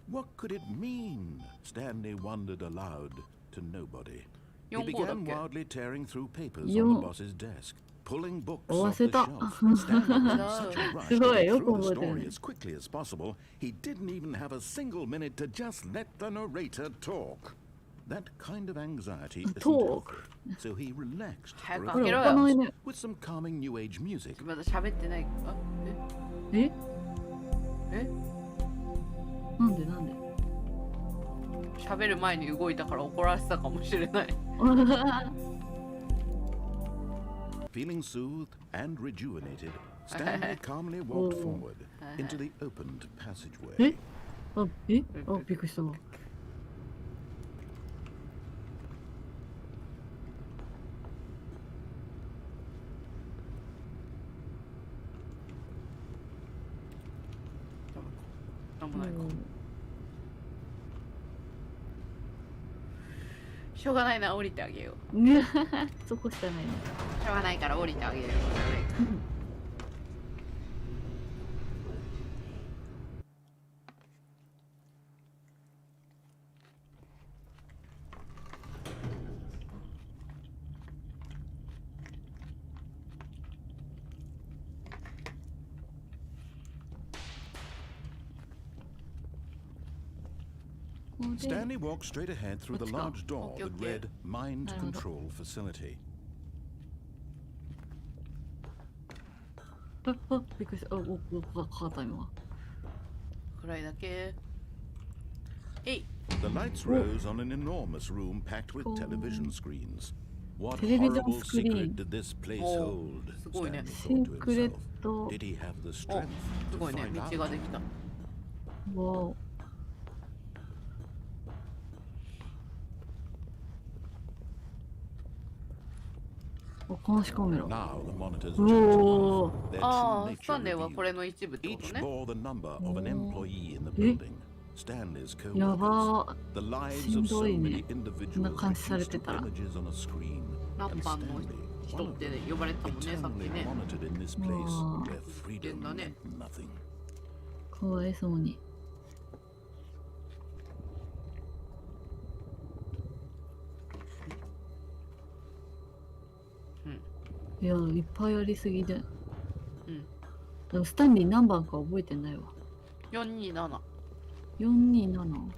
What could it mean? Stanley wondered aloud to nobody. He began wildly tearing through papers on the boss's desk, pulling books off the shelf. Stanley was in such a rush to get through the story as quickly as possible, he didn't even have a single minute to just let the narrator talk. That kind of anxiety isn't Talk. healthy, so he relaxed for 早く a 開け few ろ 開かない よ。 ね。 with some calming new age music. まだ喋ってない。あ、ええなんでなんで喋る前に動いたから怒られてたかもしれない。 Feeling soothed and rejuvenated, Stanley calmly walked forward into the opened passageway. えあ、えあ、びっくりしたわ。なんもないか。しょうがないな、降りてあげよう。ねそこしかないね。しょうがないから降りてあげるよ。Stanley walked straight ahead through the large door that Okay. read Mind Control Facility. びっくりした。かかった今。くらいだけ。えい。 The lights rose on an enormous room packed with television screens. What Television horrible screen. secret did this place hold? Stanley シ thought ー to クレッ himself. ト。 Did he have the お、 strength す to ごいね。 find 道が out? できた。わお。監視カメラ。 Now the monitors う jumped お above. ー。 Their あ true あ、スタ nature ンレーはこれ revealed. の一部ってこと Each ね。 bore the number of an employee in the え building. Stanley's や co-workers. ば The ー。 lives しん of ど so い many ね。 individuals 監視され reduced て to たら。 images on a screen. 何 And 番の Stanley, 人 one っ of て them, 呼ばれたもんね、さっき eternally ね。 monitored in this place Wow. where freedom Didn't it? meant nothing. かわいそうに。いや、いっぱいありすぎで。うん。でもスタンリー何番か覚えてないわ。 427。 427。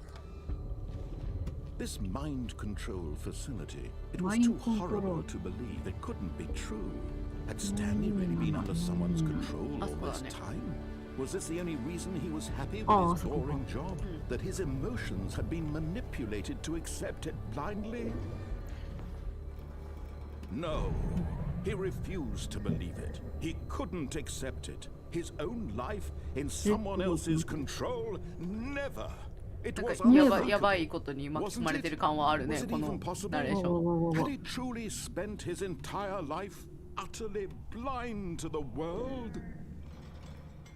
This mind control facility, it was Mind too control. horrible to believe. It couldn't be true. Had Stanley really been under someone's control all this time? Was this the only reason he was happy with Oh, his so cool. boring job? That his emotions had been manipulated to accept it blindly? No. He refused to believe it. He couldn't accept it. His own life in someone else's control? Never. It なん was かやば unthinkable. やばいことに巻き込まれてる感はあるね、 Was it この even possible? ナレーション。わ Had he truly spent his entire life utterly blind to the world?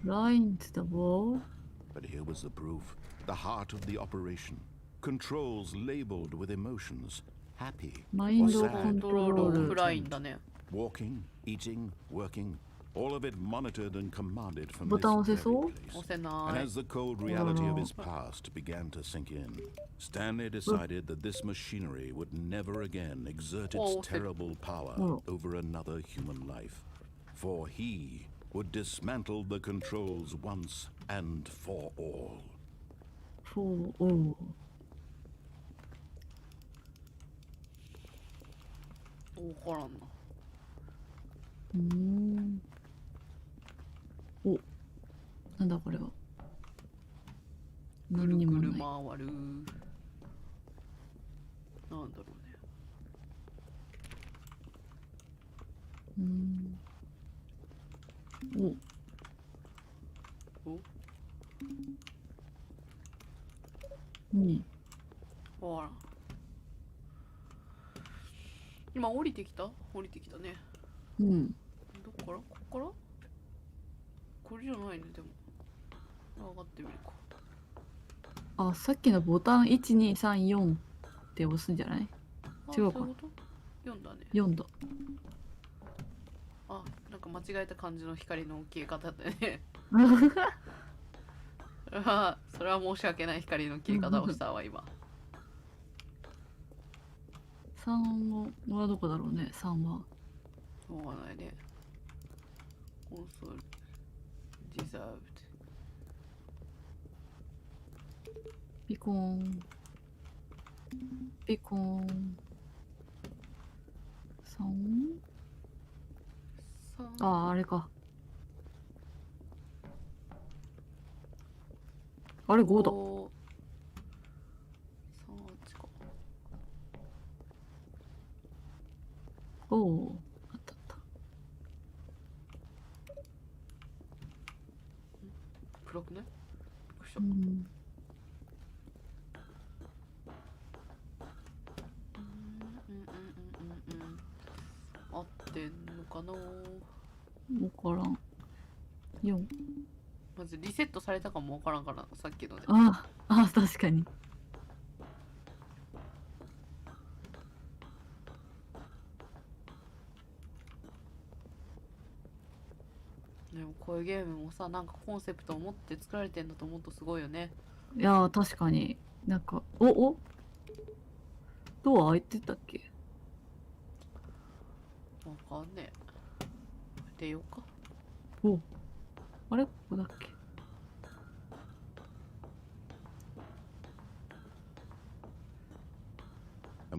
Line to the wall. But here was the proof. The heart of the operation. Controls labeled with emotions. Happy マイン or ドコ sad. ントロール。暗いんだね。 Walking, eating, working. All of it monitored and commanded from ボ this タン押せ very そう place. 押せ And ない as。the cold reality of his past began to sink in, Stanley decided that this machinery would never again exert its Oh, terrible power Oh. over another human life. For he would dismantle the controls once and for all. 4、おわからんな。お、なんだこれは。ぐ何るぐるにもない。回る。なんだろうね。お、お、何？わからん。今降りてきた？降りてきたね。うん。どっから？こっから？これじゃないね、でも。上がってみるか。あ、さっきのボタン1、2、3、4って押すんじゃない？あ、違うかそういうこと？4だね。 4だ。あ、なんか間違えた感じの光の消え方だね。それは申し訳ない光の消え方をしたわ、今。 3はどこだろうね、3は。しょうがないね。コンソール、ディザーブピコーン。ピコーン。3？ 3。あ、あれか。あれ5だ。 3、8か。おお、あったあった。暗くない？びっくりした。うん。うん合ってんのかな。わからん。4。まずリセットされたかもわからんからさっきので。ああ、確かに。でもこういうゲームもさ、なんかコンセプトを持って作られてんだと思うとすごいよね。いやー、確かに。なんか、おドア開いてたっけ？わかんねえ。出ようか。お、あれここだっけ？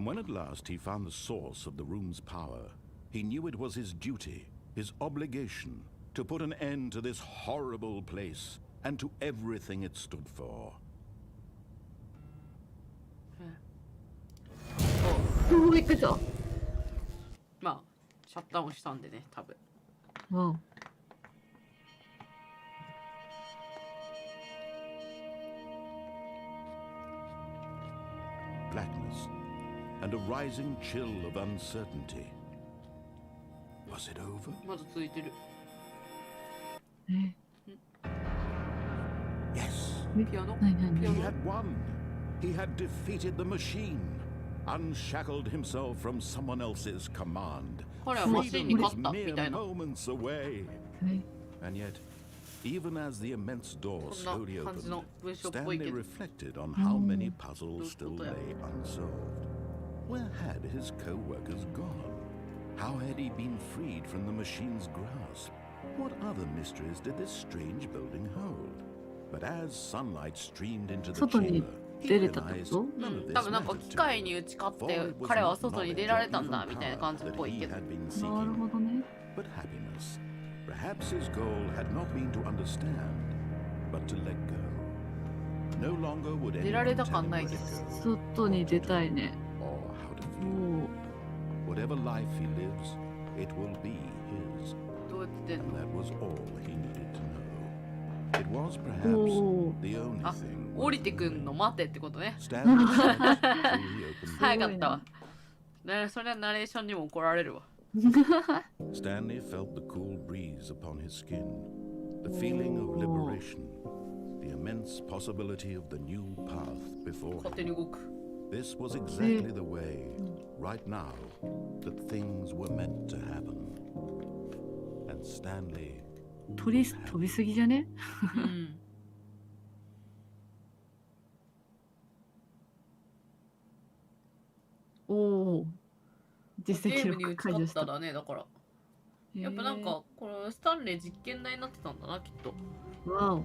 And when at last he found the source of the room's power, he knew it was his duty, his obligation, to put an end to this horrible place and to everything it stood for. びっくりした。まあシャッターをしたんでね、多分。わお。Blackness and a rising chill of uncertainty. Was it over? まだ続いてる。え、 Yes. ピアノ？何何？ He He had won. He had defeated the machine, unshackled himself from someone else's command. 彼はマシンに Freedom 勝 was ったみ mere たいな。 moments away. え、 And yet, even as the immense door こんな slowly 感じ opened, の文章っぽい Stanley けど。 reflected on how many puzzles still Good. lay unsolved. Where had his co-workers gone? How had he been freed from the machine's grasp? What other mysteries did this strange building hold? But as sunlight streamed into the 外に chamber, he 出れたってこ realized と？ none う of ん、 this 多分なんか mattered 機 to 械 him. に打ち勝っ For て it was 彼は not 外に出 knowledge ら or れたん even だみたいな power 感じっ that ぽい he けど。 had been なる seeking, ほどね。 but happiness. Perhaps his goal had not been to understand, but to let go. No longer would 出られ anyone た tell 感 him な where い to け go ど。外に出たいね。 or how to お feel. お。 Whatever life he lives, it will be his. どうやって出ん And の？ that was all he needed to know. It was お perhaps お。 the only あ、 thing. 降りてくんの待てってことね。 Stanley searched through the open 早 door. かったわ。ね、それはナレーションにも怒られるわ。Stanley felt the cool breeze upon his skin, the feeling of liberation, the immense possibility of the new path before 勝手 him. に動く。 This was exactly the way, right now, that things were meant to happen. And Stanley 飛びすぎじゃね？うん。おお。実績ゲームに打ち勝力解除した。ったらね、だから。やっぱなんか、これスタンレー実験台になってたんだな、きっと。わお。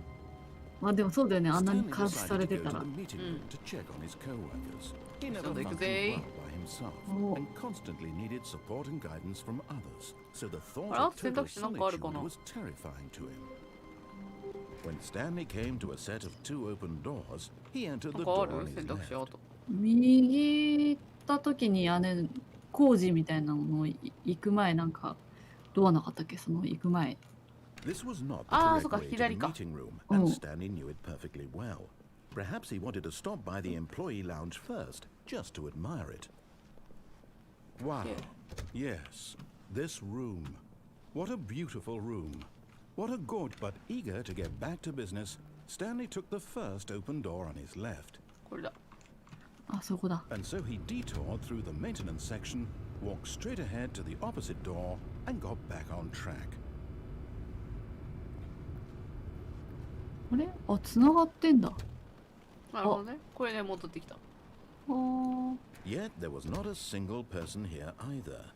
まあでもそうだよね。あんなに Stanley 監視さ decided れ to て go た to ら the。meeting room to check on his co-workers. He never So they functioned say- well by himself Oh. and constantly needed support and guidance from others. So the thought あら、 of 選 total 択肢なんかあるか solitude な？ was terrifying to him. When Stanley came to a set of two open doors, he entered なん the かあ door る on his 選択肢 left. あと。右行った時に工事みたいなの行く前なんかドアなかったっけ？その行く前。 This was not the ああ、 correct そうか、 way to the 左か。 meeting room, and Oh. Stanley knew it perfectly well. Perhaps he wanted to stop by the employee lounge first, just to admire it. Wow. Yes, this room. What a beautiful room. What a gorge. But eager to get back to business, Stanley took the first open door on his left. これだ。あ、そこだ。 And so he detoured through the maintenance section, walked straight ahead to the opposite door, and got back on track. あれ？あ、繋がってんだ。なるほどね。これで戻ってきた。あー。 Yet there was not a single person here either.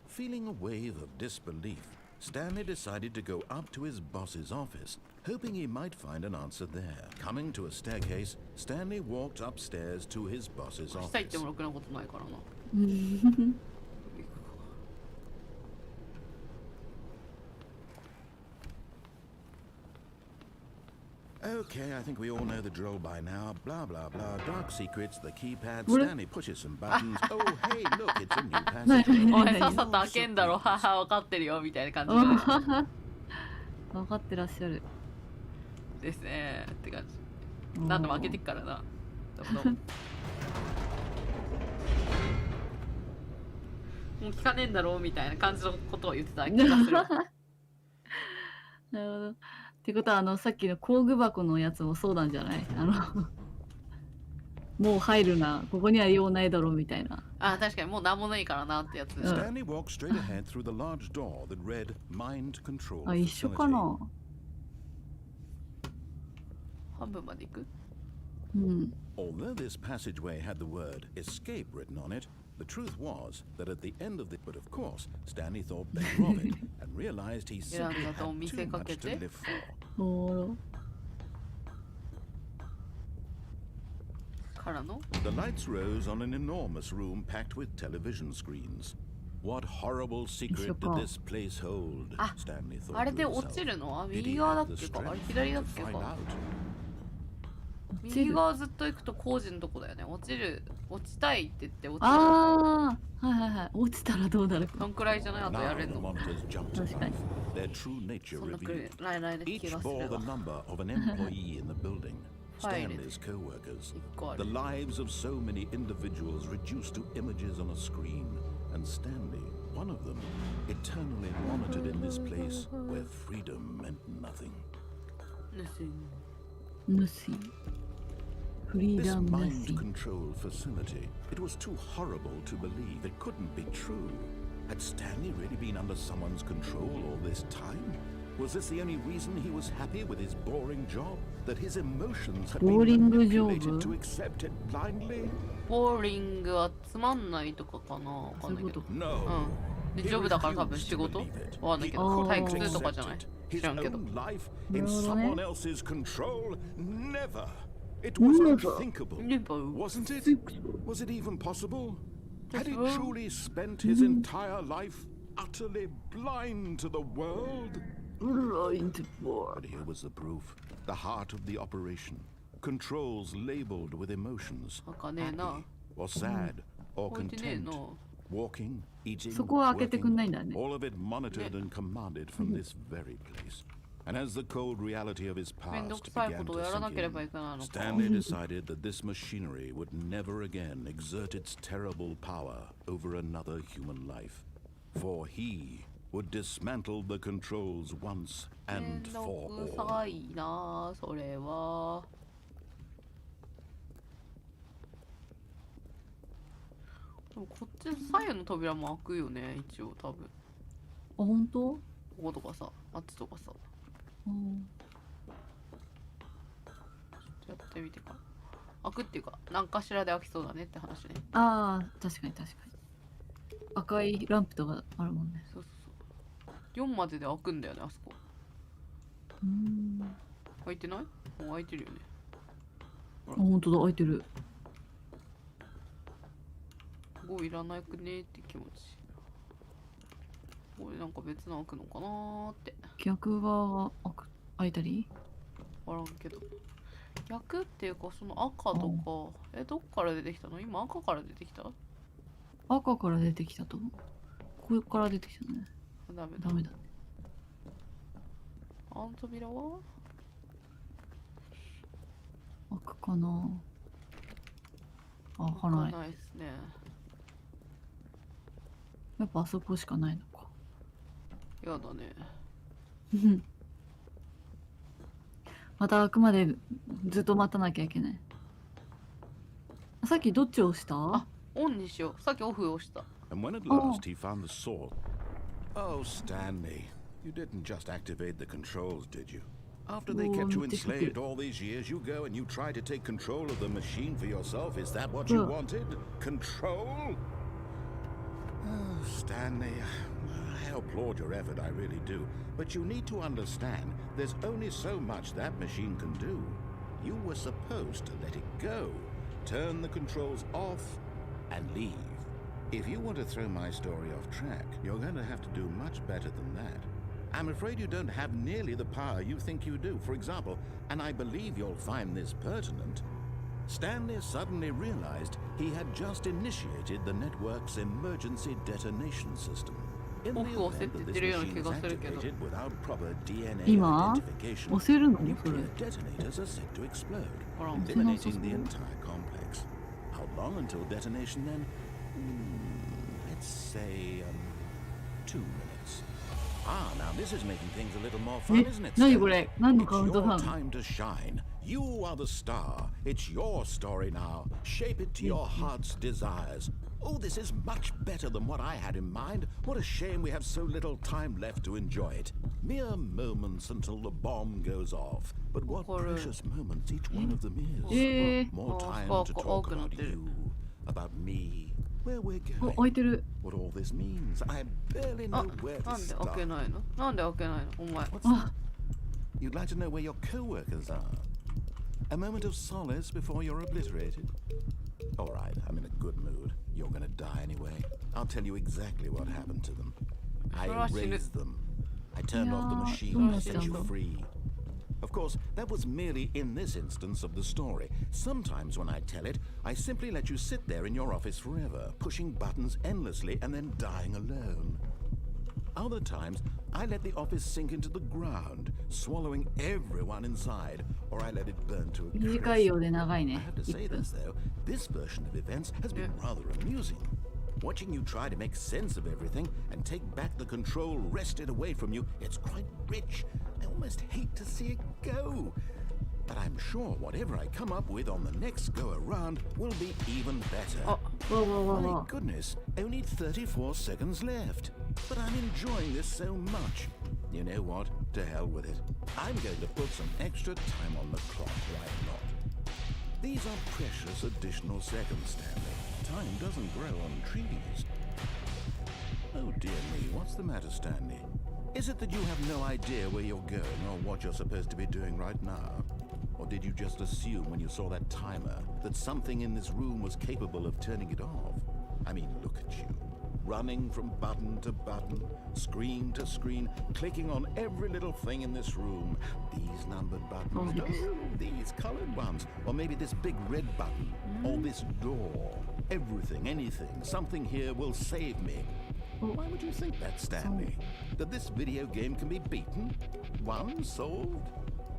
Feeling a wave of disbelief, Stanley decided to go up to his boss's office, hoping he might find an answer there. Coming to a staircase, Stanley walked upstairs to his boss's 下行って office. もろくなことないからな。 Okay, I think we all know the drill by now. Blah, blah, blah. Dark secrets, the keypad. What? Stanley pushes some buttons. Oh, hey, look, it's a new 何 passage. おい、何何さっさと開けんだろ。はは、分かってるよ。みたいな感じじゃない分かってらっしゃる。ですね。って感じ。何度も開けてっからな。どうもどうももう聞かねえんだろうみたいな感じのことを言ってた気がする。なるほど。ってことはさっきの工具箱のやつもそうなんじゃない？もう入るな、ここには用ないだろうみたいな。あ、確かにもう何もないからなってやつ。 Stanley walked straight ahead through the large door that read Mind Control あ、一緒か Facility. な？半分まで行く？うん。 Although this passageway had the word escape written on it, the truth was that at the end of the... But of course, Stanley thought better of it and realized he simply had too much to live for. おー。カからの The lights rose on an enormous room packed with television screens. What horrible secret did this place hold? Stanley thought あれ to で落 himself. ちるの Did 右 he 側だっ have the けかあれ strength 左だっ to け find か out? 右側ずっと行くと工事のとこだよね。落ちたいって言って落ちる。ああ、はいはいはい。落ちたらどうなるか。どんくらいじゃないあとや Now れん the の monitors jumped to life, their true nature そんなく revealed. らいな気 Each がす bore る the わ。 number of an employee in the building. Stanley's co-workers. 一個あ The る。 lives of so many individuals reduced to images on a screen. And Stanley, one of them, eternally monitored in this place where freedom meant nothing. 主。フリー This ダム mind 主。 control facility, it was too horrible to believe. It couldn't be true. Had Stanley really been under someone's control all this time? Was this the only reason he was happy with his boring job? That his emotions had been Boring manipulated job? to accept it blindly? ボーリングはつまんないとかかなわかんないけど。 No. で、ジョブだから多分仕事わかんないけど。退屈とかじゃない His 知らんけど。 own life in なるほどね。 someone else's control? Never. It was unthinkable. Never. Wasn't it? Was it even possible? Had he truly spent his entire life utterly blind to the world? But here was the proof. The heart of the operation. Controls labeled with emotions. 開かねえな。 Happy or sad or 置いてねえ content. な。 Walking, eating, そこは開けてくんないんだ working, ね。 all of it monitored and commanded from this very place. And as the cold reality of his めんど past くさい began ことを to やらな sink ければ in, いけないのか。 Stanley decided that this machinery would never again exert its terrible power over another human life. For he would dismantle the controls once め and んど for く all. さいなそれは。でもこっち左右の扉も開くよね一応多分。あ、本当？こことかさ、あっちとかさ。うんちょっとやってみてか。開くっていうか、何かしらで開きそうだねって話ね。ああ、確かに確かに。赤いランプとかあるもんね。そうそうそう。4までで開くんだよね、あそこ。開いてない？もう開いてるよね。あ、本当だ、開いてる。 5いらなくねって気持ち。これなんか別の開くのかなーって。逆側が開いたり？わからんけど。逆っていうか、その赤とか、どっから出てきたの？今赤から出てきた？赤から出てきたと。ここから出てきたね。ダメだ。ダメだね。あの扉は？開くかな。あ、開かない。ないですね。やっぱあそこしかないのか。やだね。また開くまでずっと待たなきゃいけない。さっきどっちを押した？あ、オンにしよう。さっきオフを押した。 And when at last he found the sword. Oh, Stanley, you didn't just activate the controls, did you? After they kept you enslaved all these years, you go and you try to take control of the machine for yourself. Is that what you wanted? Control? Oh, Stanley, I applaud your effort, I really do. But you need to understand, there's only so much that machine can do. You were supposed to let it go, turn the controls off, and leave. If you want to throw my story off track, you're going to have to do much better than that. I'm afraid you don't have nearly the power you think you do. For example, and I believe you'll find this pertinent, Stanley suddenly realized he had just initiated the network's emergency detonation system. In the event that this machine is activated without proper DNA 今 identification, 押せるのそれ。 nuclear detonators are set to explode, eliminating the entire complex. How long until detonation then? Let's say 2 minutes. Ah, now this is making things a little more fun, え isn't it? 何 Stan? これ？何の It's カウント your ダウン？ time to shine. You are the star. It's your story now. Shape it to your heart's desires. Oh, this is much better than what I had in mind. What a shame we have so little time left to enjoy it. Mere moments until the bomb goes off. But what precious moments each one of them is. More time to talk about you, about me, where we're お、 going, 開いてる。 what all this means. I barely あ、 know where な to んで開 start. けないの？なんで開けないの？お前。What's あ、 You'd like to know where your co-workers are? A moment of solace before you're obliterated? All right, I'm in a good mood. You're gonna die anyway. I'll tell you exactly what happened to them. I erased them. I turned off the machine and set you free. Of course, that was merely in this instance of the story. Sometimes when I tell it, I simply let you sit there in your office forever, pushing buttons endlessly and then dying alone. Other times, I let the office sink into the ground, swallowing everyone inside, or I let it burn to a crisp. 短いようで長い I ね。 have to say 1分。 this though, this version of events has been rather amusing. Watching you try to make sense of everything and take back the control wrested away from you, it's quite rich. I almost hate to see it go. But I'm sure whatever I come up with on the next go around will be even better. Oh. My goodness, only 34 seconds left. But I'm enjoying this so much. You know what? To hell with it. I'm going to put some extra time on the clock, why not? These are precious additional seconds, Stanley. Time doesn't grow on trees. Oh dear me, what's the matter, Stanley? Is it that you have no idea where you're going or what you're supposed to be doing right now? Or did you just assume when you saw that timer that something in this room was capable of turning it off? I mean, look at you. Running from button to button, screen to screen, clicking on every little thing in this room. These numbered buttons, no, these colored ones, or maybe this big red button, or this door. Everything, anything, something here will save me. Why would you think that, Stanley? That this video game can be beaten? Won? Solved?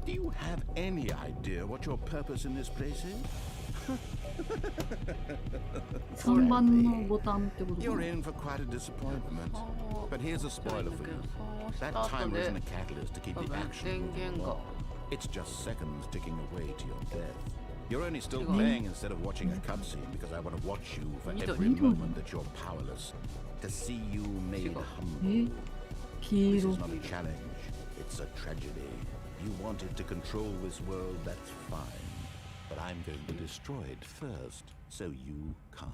Do you have any idea what your purpose in this place is? 3番のボタンってことか You're な in for quite a disappointment. But here's a spoiler for you. That timer isn't a catalyst to keep the action moving along. It's just seconds ticking away to your death. You're only still playing instead of watching a cutscene because I want to watch you for every moment that you're powerless. To see you made humble. 黄 This 色 is not a challenge. It's a tragedy. You wanted to control this world, that's fine. But I'm going to destroy it first, so you can't.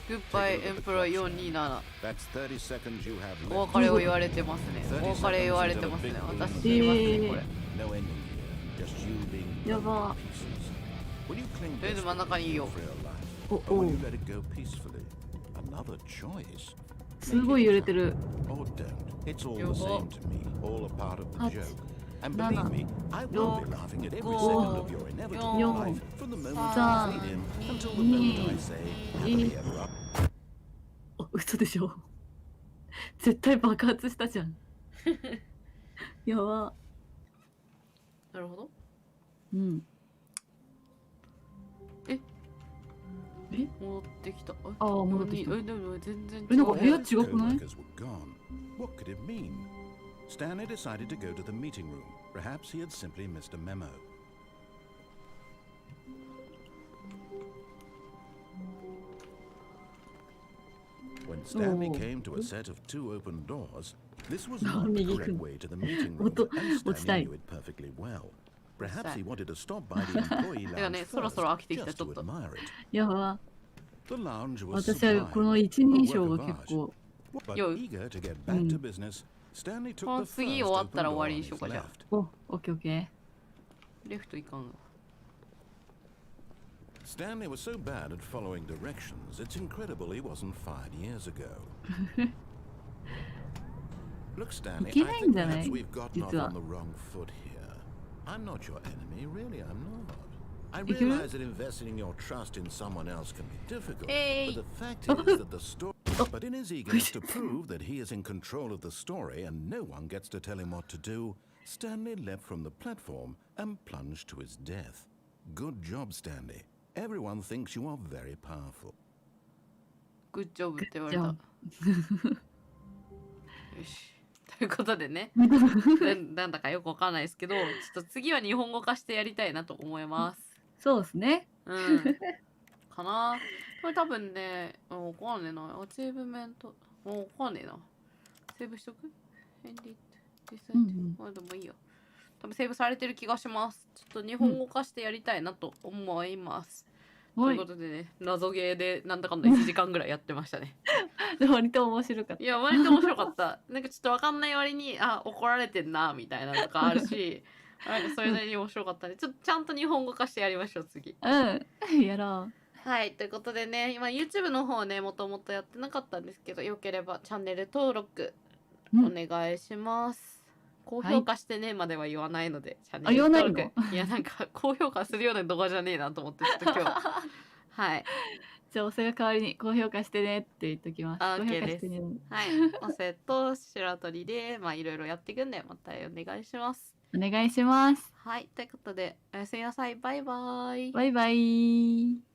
グッバイエンプロー427 That's 30 seconds you have お left. 別れを言われてますね。お別れ言われてますね。私死にますね、これ。 No ending here. Just you being やば pieces. Will you cling とりあえず真ん中にいいよ。 for your life? お Or お will you let it go peacefully? Another choice. すごい揺れてる Or don't. It's all the same to me. All a part of the 8 joke. And believe me, I will be laughing at every second of your inevitable life from the moment you feed in until the moment I say, happily ever up. あ嘘でしょ絶対爆発したじゃんやばなるほど。うんええ戻ってきた。あー戻ってきたでも全然違う。なんか部屋違くない Co-workers were gone. What could it mean? Stanley decided to go to the meeting room. Perhaps he had simply missed a memo. When Stanley came to a set of two open doors, this was not the correct way to the meeting room, and Stanley knew it perfectly well. Perhaps he wanted to stop by the employee lounge first, just to admire it. やば The lounge was 私はこの sublime, 一人 a 称 work が of 結構 But Yo. eager to get back to business, Stanley took この the 次 first 終わっ open たら door 終わり on にしよ his うかじゃあ。 left. おオッケーオッケレフトいかんの。 Stanley was so bad at following directions, it's incredible he wasn't fired years ago. Look, Stanley, I いけないん think じゃない perhaps we've gotten off 実は on the wrong foot here. I'm not your enemy, really, I'm not. I いける realize that investing your trust in someone else can be difficult, Hey. but the fact is that the story... But in his eagerness to prove that he is in control of the story and no one gets to tell him what to do, Stanley leapt from the platform and plunged to his death. Good job, Stanley. Everyone thinks you are very powerful. グッジョブって言われた。グよッし。ということでね、ーなんだかよくわかんないですけど、ちょっと次は日本語化してやりたいなと思います。そうですねうん。かな。これ多分ね、わかんねえな。アチーブメント。わかんねえな。セーブしとく？エンディット。ディセント。でもいいよ。多分セーブされてる気がします。ちょっと日本語化してやりたいなと思います。ということでね、謎ゲーでなんだかんだ1時間ぐらいやってましたね。割と面白かったいや、割と面白かった。なんかちょっとわかんない割に、あ、怒られてんな、みたいなのがあるし、なんかそれなりに面白かったんで、ちゃんと日本語化してやりましょう次。やろはい、ということでね、今 YouTube の方ね、もともとやってなかったんですけど、よければチャンネル登録お願いします。高評価してねまでは言わないので、チャンネル登録。いや、なんか高評価するような動画じゃねえなと思って、ちょっと今日。はい。じゃあ、おせが代わりに高評価してねって言っときます。OK です。ね、はい。おせと白鳥で、まあいろいろやっていくんで、またお願いします。お願いします。はい。ということで、おやすみなさい。バイバイ。バイバイ。